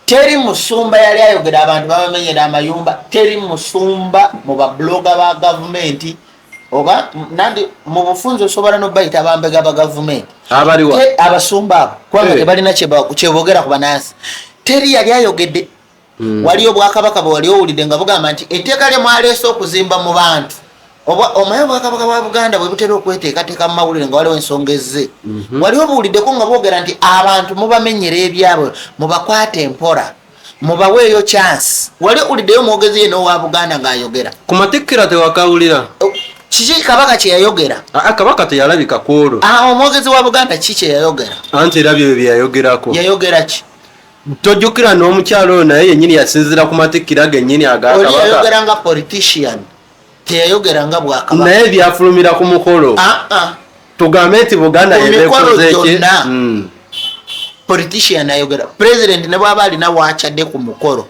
Teri musumba yali ayogera abantu babamenyera amayumba, teri musumba mu babloga ba gavumenti oba nandi mu bufunzo osobola n'obayita abambega ba gavumenti abaliwa abasumba abo kubanga tebalina kyeboogera ku banansi. Teri yali ayogedde. Waliyo Bwakabaka bwe wali owulidde nga bugamba nti etteeka lye mwaleese okuzimba mu bantu omaye Bwakabaka bwa Buganda bwe butera okweteekateeka mu mawulire nga waliwo ensonga ezze. Waliwo buwuliddeko nga boogera nti abantu mubamenyera ebyabwe, mubakwate empola, mubaweeyo chance. Wali owuliddeyo omwogezi yeno owa Buganda ng'ayogera ku matikkira tewakawulira kiki Kabaka kye yayogera. Kabaka teyalabika kwolwo. Omwogezi wa Buganda kiki kye yayogera? Anti era byo bye yayogerako. Yayogera ki? Tojjukira n'omukyalo ono naye yennyini yasinzira ku matikkira gennyini aga Kabaka. Yayogera nga politician, teyayogera nga Bwakabaka. Naye byafulumira ku mukolo. Tugambe nti Buganda yebekoze ki? Politician ayogera. President ne bw'aba alina wakyadde ku mukolo.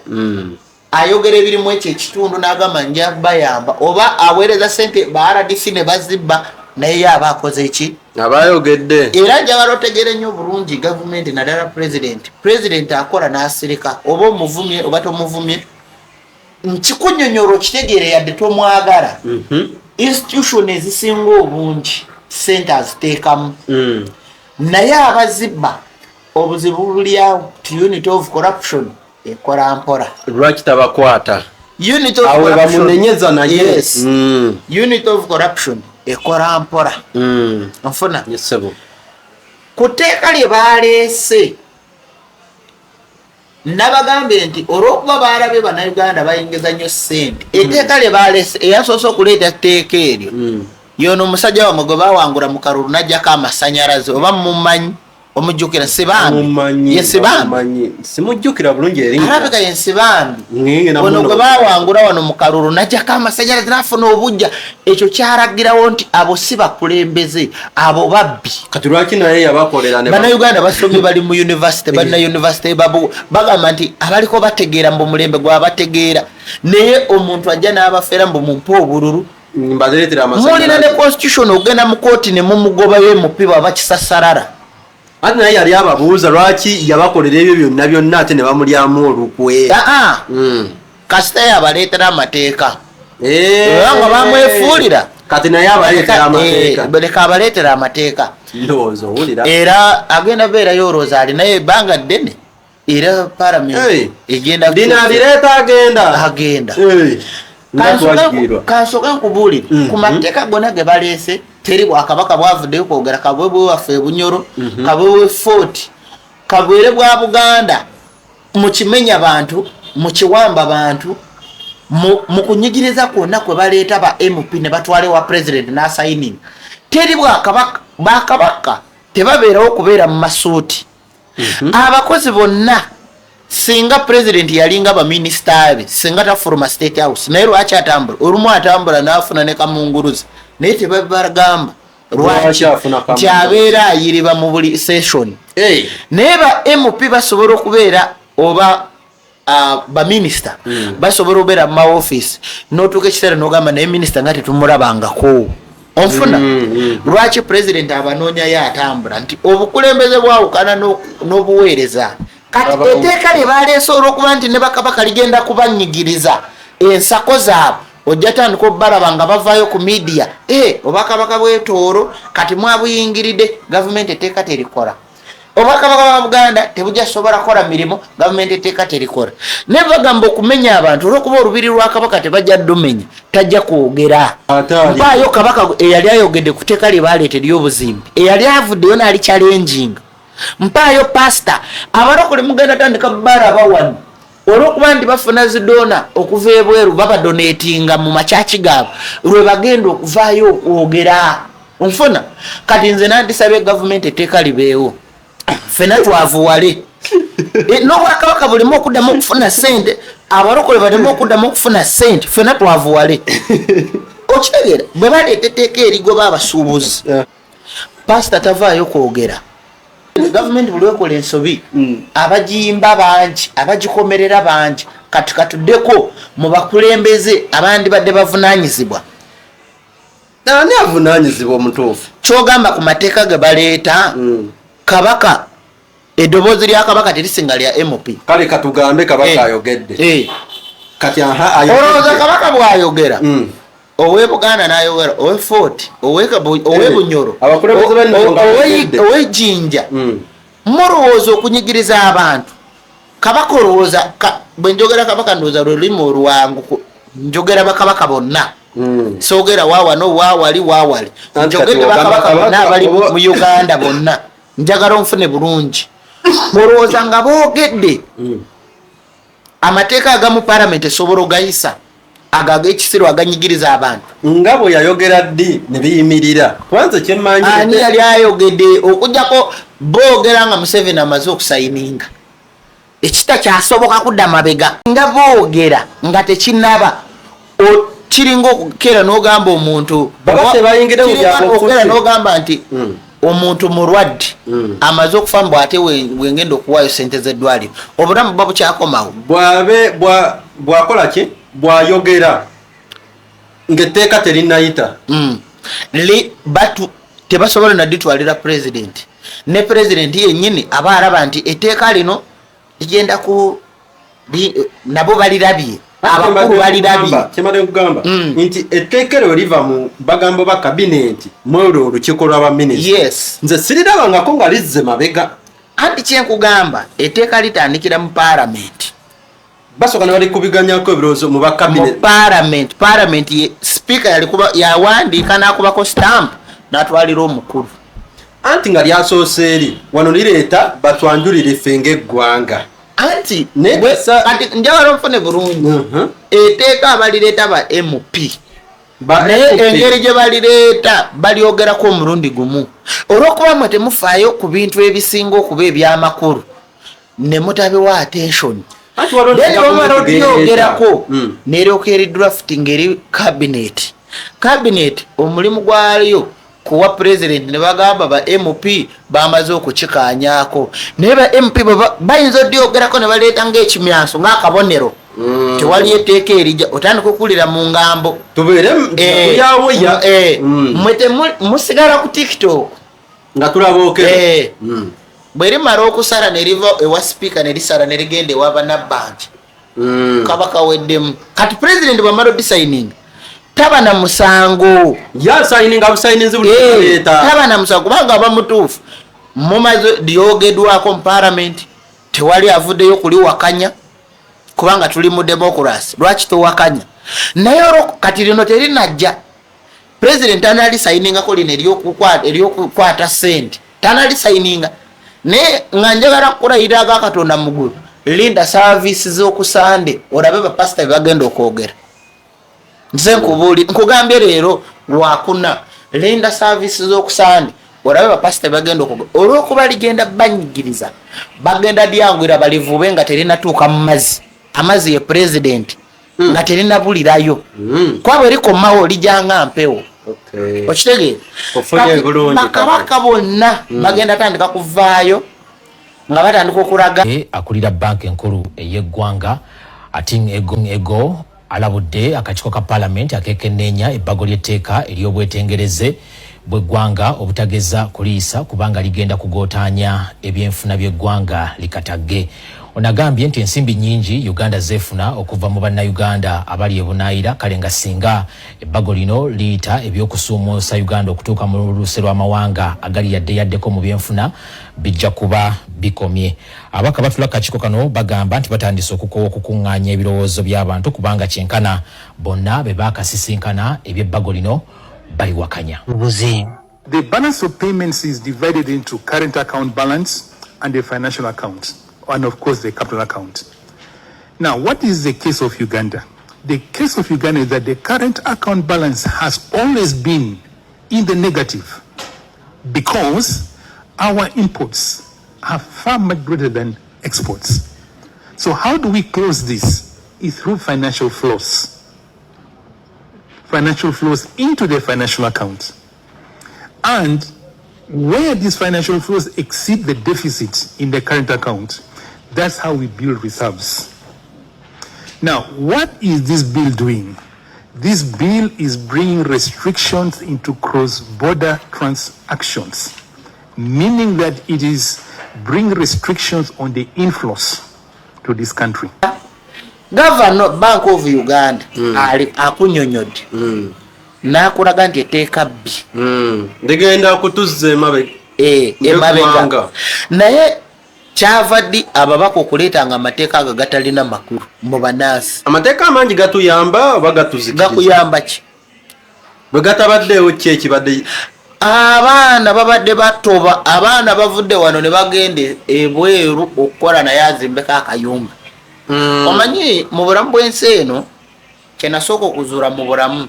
Ayogera ebirimu ekyo ekitundu n'agamba nja bayamba oba aweereza ssente ba RDC ne bazibba naye yaba akoze ki? Abayogedde. Era njagala otegeere nnyo bulungi gavumenti naddala president akola n'asirika oba omuvumye oba tomuvumye. Nkikunnyonnyola okitegeere yadde tomwagala. Institution ezisinga obungi ssente aziteekamu. Naye abazibba obuzibu bulyawo ti unit of corruption ekola mpola. Lwaki tabakwata? Unit of corruption. Bamunenyeza naye. Yes. Unit of corruption ekola mpola. Nfuna. Yesebo. Ku tteeka lye baleese nabagambe nti olw'okuba baalabe bannayuganda bayingiza nnyo ssente etteeka lye baleese eyasoose okuleeta tteeka eryo yono omusajja wamwe gwe bawangula mu kalulu n'ajjako amasannyalaze oba mumanyi omujjukira Sibambi. Ye Sibambi. Simujjukira bulungi erinnya. Alabika ye Sibambi. Ono gwe bawangula wano mu kalulu n'ajjako amasannyalaze n'afuna obujja. Ekyo kyalagirawo nti abo si bakulembeze, abo babbi. Kati lwaki naye yabakolera ne bannayuganda basomye bali mu university balina university bagamba nti abaliko bategeera mbu mulembe gwabategeera naye omuntu ajja n'abafeera mbu mumpe obululu mulina ne constitution ogenda mu kooti ne mumugobayo MP bw'aba kisasarara. Ati naye yali ababuuza lwaki yabakolera ebyo byonna ate ne bamulyamu olukwe. Kasita yabaleetera amateeka nga bamwefuulira kati naye abaleetera amateeka. Leka abaleetera amateeka. Ndowooza owulira. Era agenda beerayo olowooza alinayo ebbanga ddene era palamenti egenda dina alireeta agenda. Kansooka nkubuulire ku mateeka gonna ge baleese teri Bwakabaka bwavuddeyo kwogera kabwebwe waffe Bunyoro, kabwebwe Fort, kabwere bwa Buganda mu kimenya bantu, mu kiwamba bantu, mu kunyigiriza kwonna kwe baleeta ba MP ne batwale wa president n'asayininga. Teri Bwakabaka tebabeerawo okubeera mu masuuti. Abakozi bonna singa president yalinga ba minister be singa tafuluma state house naye lwaki atambula olumu atambula n'afuna ne kamunguruzi naye tebabagamba lwaki nti abeera ayiriba mu buli session. Naye ba MP basobola okubeera oba ba minister basobola okubeera mu maoffice n'otuuka ekiseera n'ogamba naye minister nga tetumulabangako. Onfuna lwaki president abanoonyayo atambula nti obukulembeze bwawukana n'obuweereza. Kati etteeka lye baleese olw'okuba nti ne Bakabaka ligenda kubanyigiriza ensako zaabwe ojja tandika obbalaba nga bavaayo ku media Obwakabaka bw'Etooro kati mwabuyingiridde gavumenti etteeka terikola. Obwakabaka bwa Buganda tebujja sobola kukola mirimu gavumenti etteeka terikola. Ne bagamba okumenya abantu olw'okuba olubiri lwa Kabaka tebajja ddumenya tajja kwogera. Mpaayo Kabaka eyali ayogedde ku tteeka lye baleeta ery'obuzimbi eyali avuddeyo n'ali challenging. Mpaayo pastor abalokole mugenda tandika bara bawano olw'okuba nti bafuna zidona okuva ebweru babadonatinga mu makyaki gaabwe lwe bagenda okuvaayo okwogera. Onfuna kati nze nandisabye gavumenti etteeka libeewo ffena twavuwale n'Obwakabaka bulimu okuddamu okufuna ssente abalokole balemu okuddamu okufuna ssente ffena twavuwale. Okitegera bwe baleeta etteeka erigoba abasuubuzi pasita tavaayo kwogera gavumenti buli wekola ensobi abagiyimba bangi abagikomerera bangi kati katuddeko mu bakulembeze abandi badde bavunaanyizibwa ani avunaanyizibwa omutuufu kyogamba ku mateeka ge baleeta kabaka eddoboozi lya kabaka terisinga lya mp kale katugambe kabaka ayogedde kati olowooza kabaka bw'ayogera owe Buganda n'ayogera owe Fort owe Bunyoro owe Jinja mulowooza okunyigiriza abantu kabaka olowooza bwe njogera kabaka ndowooza lulimi oluwangu njogera bakabaka bonna soogera waawano waawali njogedde bakabaka bonna abali mu Uganda bonna njagala onfune bulungi olowooza nga boogedde amateeka agamu palamenti esobola ogayisa ag'ekisiro aganyigiriza abantu nga bwe yayogera ddi ne biyimirira kwanza kyemmanyi ani yali ayogedde okujjako boogera nga Museveni amaze okusayininga ekita kyasoboka kudda mabega nga boogera nga tekinaba kiringa okukeera n'ogamba omuntu okera n'ogamba nti omuntu mulwadde amaze okufa mbw ate wengenda okuwaayo sente z'eddwaliro obulamu buba bukyakomawo bwakola ki bwayogera ng'etteeka terinayita batu tebasobola naditwalira pulezidenti ne pulezidenti yennyini aba araba nti etteeka lino ligenda ku nabo balirabye abakulu balirabye kyemale kugamba nti etteeka eryo liva mu bagambo ba kabinenti mwolwo olukiiko lw'abaminisita nze sirirabangako nga lizze mabega anti kyenkugamba etteeka litandikira mu paalamenti basooka ne balikubiganyako ebirowoozo mu bakabineti paalamenti sipiika yawandiika n'akubako stamp n'atwalira omukulu anti nga lyasoose eri wano lireeta batwanjulire ffe ng'eggwanga anti njagala onfune bulungi etteeka abalireeta ba mp naye engeri gye balireeta balyogerako omulundi gumu olw'okuba mwe temufaayo ku bintu ebisinga okuba ebyamakulu ne mutabiwa attention bamala okyogerako neryoka eri drafting eri cabinet omulimu gwayo kuwa president ne bagamba ba mp bamaze okukikanyako naye ba mp bayinza odyogerako ne baleeta ng'ekimyanso ng'akabonero tewali etteeka erija otandika okulira mu ngambo mwete musigala ku tiktok nga tulabookera bwe rimala okusala ne liva ewa sipiika ne lisala ne ligenda ewa bannabbanki kabaka weddemu kati president bwamala odisayininga taba na musango taba na musango kubanga aba mutuufu mumaze lyogedwako mu paalamenti tewali avuddeyo kuliwakanya kubanga tuli mu demokrasi lwaki towakanya naye kati lino terinajja president analisainingako lino eryokukwata sente tanalisayininga naye nga njagala kukulayira agakatonda mugulu linda saavisi z'okusande olabe bapasita bebagenda okwogera nze nkugambye leero lwakuna linda saavisi z'okusande olabe bapasita bebagenda okwogera olw'okuba ligenda banyigiriza bagenda lyangwira balivube nga terinatuuka mu mazzi amazzi ye pulezidenti nga terinabulirayo kwabwe likomawo lijanga mpewo okitegeera bakabaka bonna bagenda tandika kuvaayo nga batandika okulaga akulira banka enkulu ey'eggwanga Ating Ego alabudde akakiiko ka paalamenti akekenneenya ebbago ly'etteeka ery'obwetengereze bw'eggwanga obutageza kuliisa kubanga ligenda kugootaanya ebyenfuna by'eggwanga likatagge. Onagambye nti ensimbi nnyingi Uganda zeefuna okuva mu bannayuganda abali ebunaayira kale nga singa ebbago lino liyita ebyokusuumuusa Uganda okutuuka mu luluse lw'amawanga agali yaddeko mu byenfuna bijja kuba bikomye. Abaka batula kakiiko kano bagamba nti batandise okukowa okukuŋŋaanya ebirowoozo by'abantu kubanga kyenkana bonna be baakasisinkana eby'ebbago lino baliwakanya. The balance of payments is divided into current account balance and the financial account, and of course the capital account. Now, what is the case of Uganda? The case of Uganda is that the current account balance has always been in the negative because our imports are far much greater than exports. So how do we close this? It's through financial flows. financial flows into the financial account. And where these financial flows exceed the deficit in the current account, that's how we build reserves. Now, what is this bill doing? This bill is bringing restrictions into cross-border transactions, meaning that it is bringing restrictions on the inflows to this country. Governor Bank of Uganda ali akunyonyodde nakulaga nti eteeka bbi ndigenda kutuzza emabega naye kyava ddi ababaka okuleetanga amateeka ago gatalina makulu mu banaasi. Amateeka amangi gatuyamba oba gatuzikiriza? Gakuyamba ki? Bwe gatabaddeewo ki ekibadde? Abaana babadde batoba, abaana bavudde wano ne bagende ebweru okukola naye azimbeko akayumba. Omanyi mu bulamu bw'ensi eno kyenasooka okuzuula mu bulamu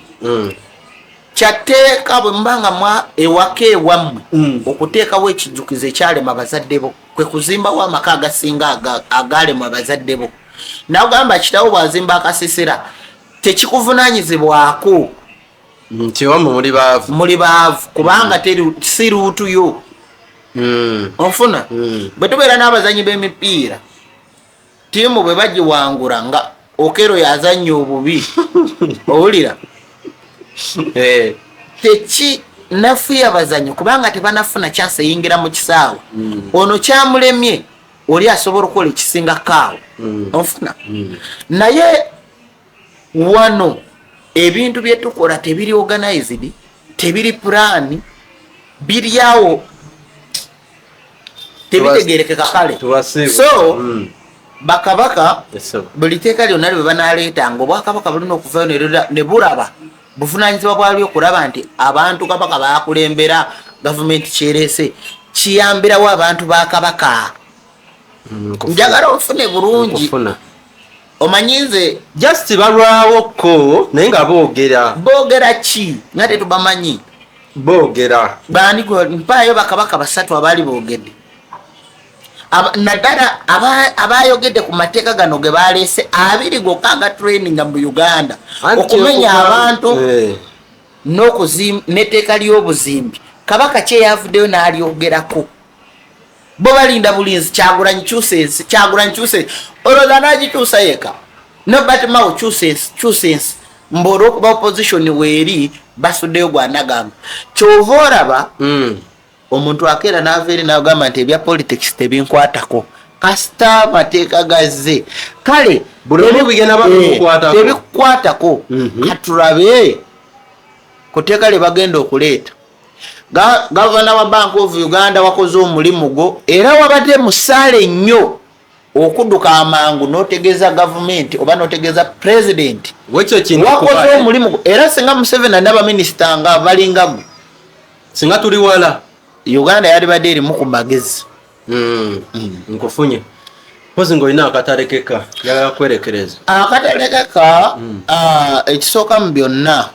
kyateeka bwe mbanga ewaka ewammwe okuteekawo ekijjukizo ekyalema bazadde bo kwe kuzimbawo amaka agasinga agalema bazadde bo. Nagamba kitawo bwazimba akasisira tekikuvunaanyizibwako nti wammwe muli baavu kubanga si luutu yo onfuna. Bwe tubeera n'abazanyi b'emipiira tiimu bwe bagiwangula nga Okero yazannya obubi owulira teki nafuya abazanyi kubanga tebanafuna chance eyingira mu kisaawe ono kyamulemye oli asobola okukola ekisinga kaawo onfuna. Naye wano ebintu bye tukola tebiri organized, tebiri plan, biri awo tebitegerekeka kale. So bakabaka buli teeka lyonna lye banaleetanga obwakabaka bulina okuvayo ne bulaba buvunaanyizibwa bwali okulaba nti abantu kabaka bakulembera gavumenti kyerese kiyambirawo abantu ba kabaka. Njagala ofune bulungi omanyi nze just balwawoko naye nga boogera ki nga tetubamanyi boogera bani mpaayo bakabaka basatu abaali boogedde naddala abayogedde ku mateeka gano ge baleese abiri gokka aga training mu Uganda okumenya abantu n'etteeka ly'obuzimbi. Kabaka kyeyavuddeyo n'alyogerako bo balinda bulinzi Kyagulanyi kyusensi olowooza n'agikyusa yeka nobati mawo kyusensi mbora okuba opposition weeri basuddeyo gwanagamba kyova olaba omuntu akeera n'aveeri n'agamba nti ebya politics tebinkwatako kasita amateeka gazze kale tebikukwatako katulabe ku tteeka lye bagenda okuleeta. Gavana wa Bank of Uganda wakoze omulimu gwo era wabadde musaale nnyo okudduka amangu n'otegeeza gavumenti oba n'otegeeza president wakoze omulimu gwo era singa Museveni n'abaminisita nga balinga gwe singa tuli wala Uganda yali badde erimu ku magezi. Nkufunye pozi ng'olina akatalekeka yagala kwerekereza akatalekeka ekisooka mu byonna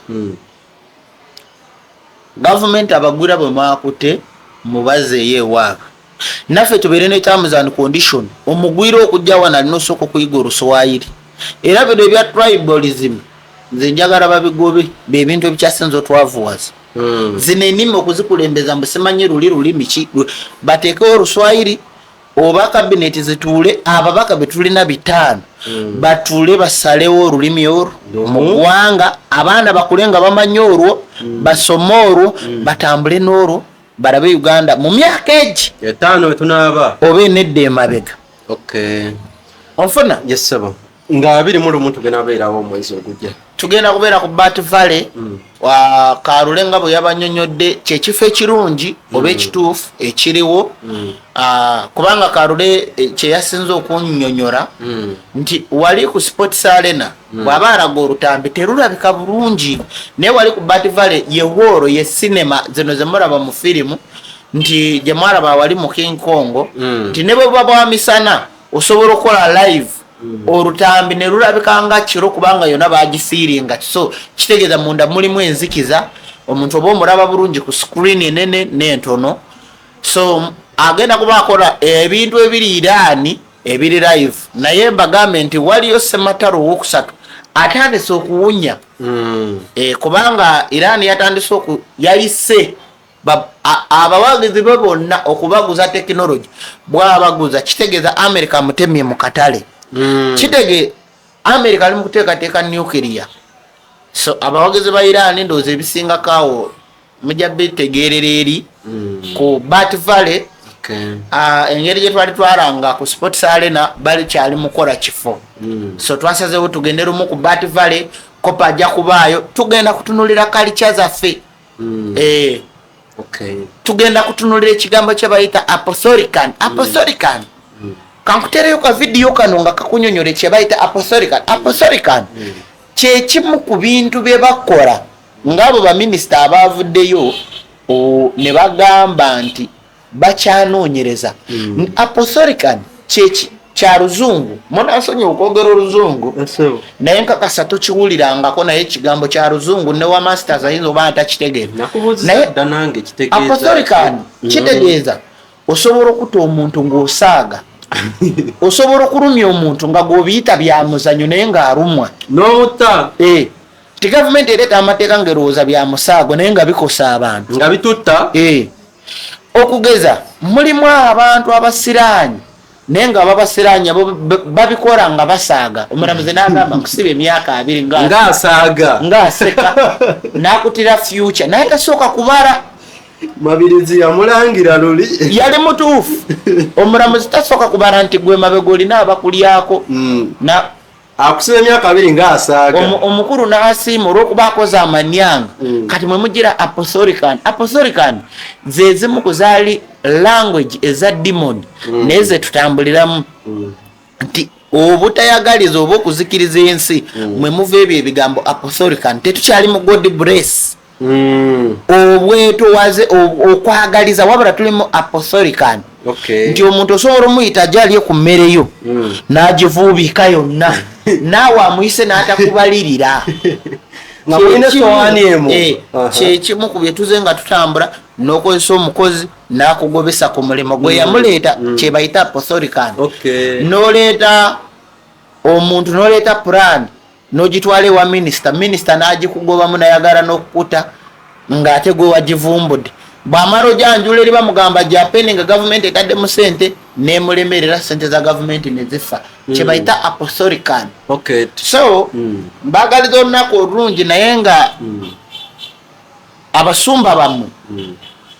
gavumenti abagwira bwe mwakute mubazeeyo ewaabwe naffe tubeere ne terms and condition omugwira okujja wano alina osooka okuyiga Oluswayiri era bino ebya tribalism nze njagala babigobe bebintu ebikyasinze otwavuwaza zino ennimi okuzikulembeza mbu simanyi lulimi ki bateekewo Oluswayiri oba kabineti zituule ababaka betulina 5 batuule basalewo olulimi olwo mu ggwanga abaana bakule nga bamanyi olwo basome olwo batambule n'olwo balabe Uganda mu myaka egi 5 wetunaaba oba enedda emabega. Onfuna? Yes sir. Nga 21 tugenda beerawo omwezi ogujja tugenda kubeera ku Bat Valley Kalule nga bwe yabanyonyodde kyekifo ekirungi oba ekituufu ekiriwo kubanga Kalule kyeyasinze okunnyonnyola nti wali ku Sports Arena bw'aba alaga olutambi terulabika bulungi naye wali ku Bat Valley ye horo ye cinema zino ze mulaba mu firimu nti gye mwalaba wali mu King Kong nti ne bwe baba misana osobola okukola live olutambi ne lulabika nga kiro kubanga yonna bagifiiringa so kitegeeza munda mulimu enzikiza omuntu oba omulaba bulungi ku screen enene n'entono so agenda kuba akola ebintu ebiri iraani ebiri live naye mbagambe nti waliyo Ssematalo owokusatu atandise okuwunya kubanga Iran yatandise yayise abawagizi be bonna okubaguza tekinologi bwabaguza kitegeeza America mutemye mu katale kitege America ali mu kuteekateeka nuclear so abawagizi ba Iran ndowooza ebisinga kaawo mujja bitegeerera eri ku Bat Valley engeri gye twali twaranga ku Sports Arena bali kyali mukola kifo so twasazeewo tugende lumu ku Bat Valley kopa ajja kubaayo tugenda kutunulira culture zaffe tugenda kutunulira ekigambo kye bayita apostolican kankutereyo ka video kano nga kakunyonyola kye bayita apostolican kye kimu ku bintu bye bakola ng'abo baminisita abaavuddeyo ne bagamba nti bakyanoonyereza apostolican kya luzungu munasonye okwogera oluzungu naye nkakasa tokiwulirangako naye ekigambo kya luzungu ne wa masters ayinza oba atakitegeera naye apostolican kitegeeza osobola okuta omuntu ng'osaaga osobola okulumya omuntu nga gw'obiyita bya muzanyo naye ng'alumwa n'omuta ti gavumenti ereeta amateeka ng'erowooza bya musaago naye nga bikosa abantu nga bitutta okugeza mulimu abantu abasiraanyi naye nga babasiraanya babikola nga basaaga omulamuzi n'agamba nkusiba emyaka 2 ng'asaaga ng'aseka n'akutira future naye tasooka kubala mabirizi yamulangira luli yali mutuufu omulamuzi tasooka kubala nti gwe mabega olina abakulyako akusiba emyaka 2 ng'asaaga omukulu n'asiima olw'okuba akoze amanyanga kati mwe mugira apostolican ze zimu ku zaali language eza demon naye ze tutambuliramu nti obutayagaliza oba okuzikiriza ensi mwe muva ebyo ebigambo apostolican tetukyali mu God bless obwetowaze okwagaliza wabula tulimu apostolican nti omuntu osobola omuyita gyalye ku mmereyo n'agivuubika yonna naawe amuyise n'atakubalirira kyekimu ku bye tuze nga tutambula n'okozesa omukozi n'akugobesa ku mulimu gwe yamuleeta kye bayita apostolican n'oleeta omuntu n'oleeta plan n'ogitwala ewa minisita n'agikugobamu nayagala n'okukuta ng'ate gwe wagivumbudde bw'amala ojanjula eri bamugamba japeni nga gavumenti etaddemu sente n'emulemerera sente za gavumenti ne zifa kye bayita apostolican so mbagaliza olunaku olungi naye nga abasumba bammwe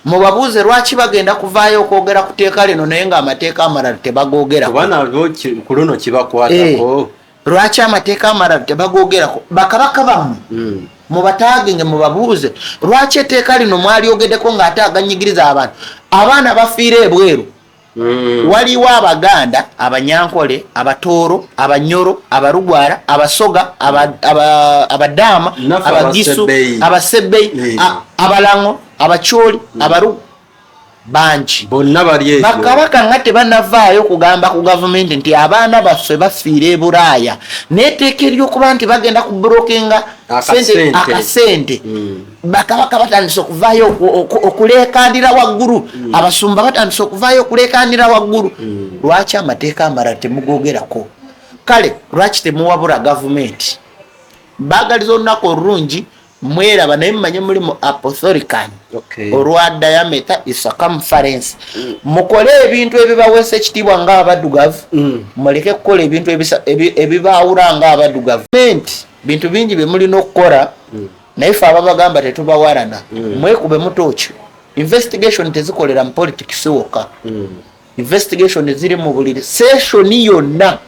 mubabuuze lwaki bagenda kuvaayo okwogera ku teeka lino naye ng'amateeka amalala tebagoogerako ku luno kibakwatako lwaki amateeka amalala tebagoogerako bakabaka bammwe mubataginge mubabuuze lwaki etteeka lino mwalyogeddeko ng'ate aganyigiriza abantu abaana bafiira ebweru waliwo abaganda abanyankole abatooro abanyoro abalugwara abasoga abadaama abagisu abasebbeyi abalango abacyoli abarugu bangi bonna bali eyo bakabaka nga tebanavaayo kugamba ku gavumenti nti abaana baffe bafiira e Bulaaya n'etteeka ery'okuba nti bagenda ku burokinga akasente bakabaka batandise okuvaayo okuleekandira waggulu abasumba batandise okuvaayo okuleekandira waggulu lwaki amateeka amalala temugoogerako kale lwaki temuwabula gavumenti baagaliza olunaku olulungi mweraba naye mumanye mulimu apostolican olwa diameter is circumference mukole ebintu ebibaweesa ekitiibwa ng'abaddugavu muleke kukola ebintu ebibaawula ng'abaddugavu bintu bingi bye mulina okukola naye fe ababagamba tetubawalana mwekube mutooki investigation tezikolera mu politics wokka investigation ziri mu buli session yonna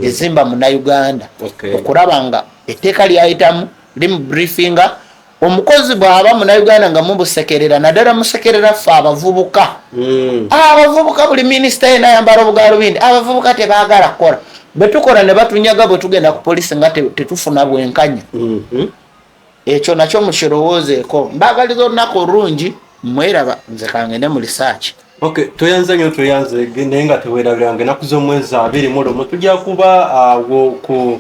ezimba Munnayuganda okulaba nga etteeka lyayitamu limu briefinga omukozi bw'aba Munnayuganda nga mubusekerera naddala musekerera ffe abavubuka abavubuka buli minisita yena ayambala obugalubindi abavubuka tebaagala kukola betukola ne batunyaga bwe tugenda ku polisi nga tetufuna bwenkanya ekyo nakyo mukirowoozeeko mbaagaliza olunaku olungi mweraba nze kangende mu research toyanze nnyo toyanze naye nga teweerabiranga ennaku z'omwezi 21 tujja kuba awo ku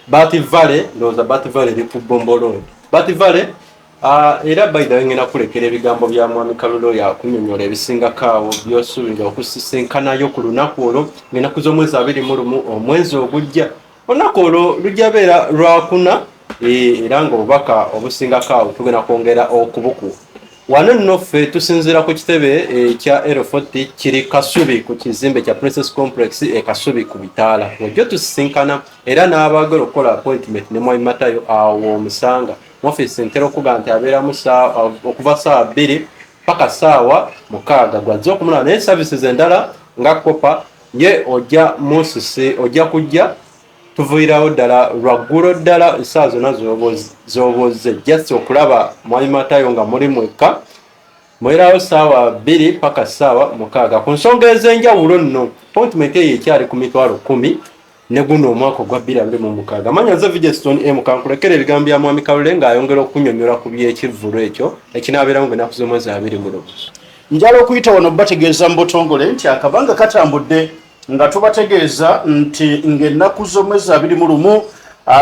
Bat Valley ndowooza Bat Valley eri ku Bombo Road Bat Valley era bayida ngenda kulekera ebigambo bya mwami Kalulo yakunyonyola ebisingakaawo byosuubira okusisinkanayo ku lunaku olwo ng'ennaku z'omwezi 21 omwezi ogujja olunaku olwo lujja beera lwakuna era ng'obubaka obusingako awo tugenda kwongera okubuku wano nno ffe tusinziira ku kitebe ekya L40 kiri Kasubi ku kizimbe kya Princess Complex Kasubi ku Bitaala ojjo tusisinkana era n'abaagala okukola appointment ne Mwai Matayo awo Musanga mu office ntera okuga nti abeeramu okuva saawa 2 paka saawa 6 gwazza okumulaba naye services endala nga kopa ye ojja musise ojja kujja tuvuirawo ddala lwaggulo ddala essaawa zonna z'obozze just okulaba Mwai Matayo nga muli mwekka mwerawo saawa 2 paka saawa 6 ku nsonga ez'enjawulo nno appointment eyo ekyali ku mitwalo 10 ne guno omwaka ogwa 2026 manya nze Vigeston M kankulekera ebigambo bya Mwami Kalule ng'ayongera okunyonnyola ku by'ekivvulu ekyo ekinaabeeramu ng'ennaku z'omwezi 20 njala okuyita wano bategeeza mu butongole nti akabanga katambudde nga tubategeeza nti ng'ennaku z'omwezi 21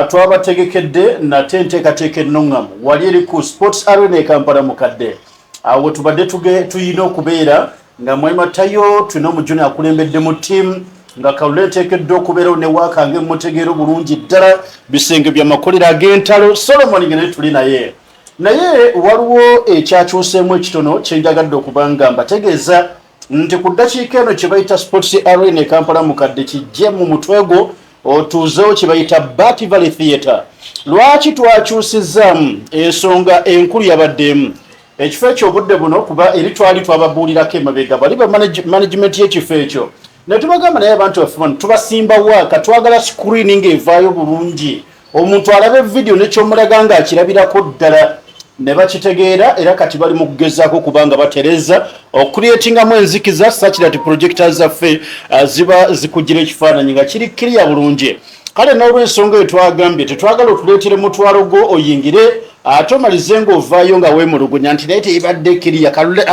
twabategekedde nate enteekateeka ennong'amu wali eri ku Sports Arena Kampala mukadde awo tubadde tuyina okubeera nga Mwai Matayo tulina omujuni akulembedde mu ttiimu nga Kalule nteekeddwa okubeerawo ne waakange mutegeero bulungi ddala bisenge by'amakolero ag'entalo Solomon ngene tuli naye waliwo ekyakyuseemu ekitono kyenjagadde okuba nga mbategeeza nti ku ddakiika eno kye bayita Sports Arena Kampala mukadde kijje mu mutwe gwo otuuzeewo kye bayita Bat Valley Theatre. Lwaki twakyusizzaamu ensonga enkulu yabaddeemu ekifo ekyo obudde buno kuba eri twali twababuulirako emabega bali ba management y'ekifo ekyo ne tubagamba naye abantu baffe tubasimba waaka twagala screening evaayo bulungi omuntu alabe video nekyomulaga nga akirabirako ddala ne bakitegeera era kati bali mu kugezaako kubanga batereza okucreatingamu enzikiza such that projectors zaffe ziba zikugira ekifaananyi nga kiri clear bulungi kale n'olw'ensonga eyo twagambye tetwagala otuleetere mutwalo gwo oyingire ate omalize ng'ovaayo nga weemulugunya nti naye teibadde clear Kalule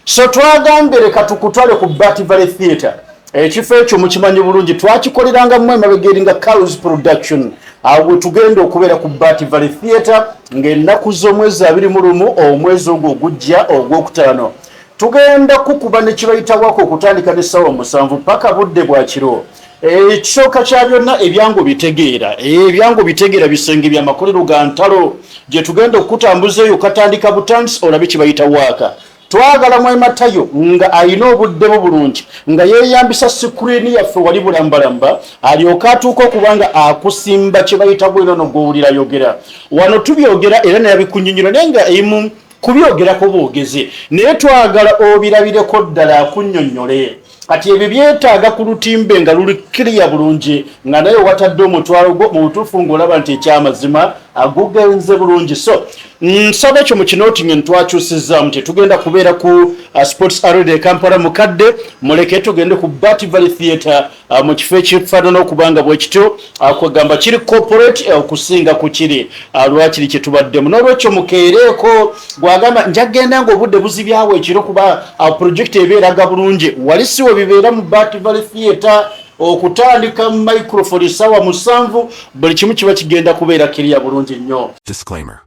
so twagambye leka tukutwale ku Bat Valley Theatre ekifo ekyo mukimanyi bulungi twakikolerangamu emabega eri nga Carlos Production awo tugenda okubeera ku Bat Valley Theatre ng'ennaku z'omwezi 21 omwezi ogwo ogujja ogwokutaano tugenda kukuba ne kibayitawako okutandika n'essaawa 7 paka budde bwa kiro ekisooka kya byonna ebyangu bitegeera bisenge by'amakolero ga ntalo gye tugenda okutambuza eyo katandika butandisi olabe kibayita waaka twagala Mwai Matayo nga ayina obudde bulungi nga yeeyambisa sikuriini yaffe wali bulambalamba alyoka atuuka okubanga akusimba kye bayita bwenono gw'owulira yogera wano tubyogera era nayabikunyinyira naye nga emu kubyogerako bwogezi naye twagala obirabireko ddala akunnyonnyole kati ebyo byetaaga ku lutimbe nga luli clear bulungi nga naye watadde omutwalo gwo mu butuufu ng'olaba nti ekyamazima agugenze bulungi so nsaba ekyo mu kinooti nge ntwakyusizzaamu tugenda kubeera ku Sports Arena Kampala mukadde muleke tugende ku Bat Valley Theatre mu kifo ekifaanana okubanga bwe kityo kwegamba kiri corporate okusinga ku kiri lwakiri kye tubaddemu n'olwekyo mukeereeko gwagamba njagenda ng'obudde buzibyawo ekiro kuba project ebeeraga bulungi wali siwo bibeera mu Bat Valley Theatre okutandika microphone sawa 7 buli kimu kiba kigenda kubeera kiriya bulungi nnyo. Disclaimer.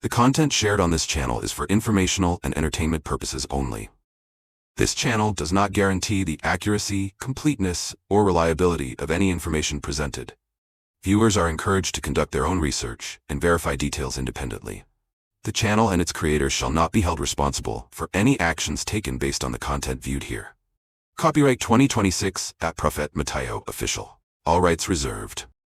The content shared on this channel is for informational and entertainment purposes only. This channel does not guarantee the accuracy, completeness, or reliability of any information presented. Viewers are encouraged to conduct their own research and verify details independently. The channel and its creators shall not be held responsible for any actions taken based on the content viewed here. Copyright 2026 at Prophet Matayo Official. All rights reserved.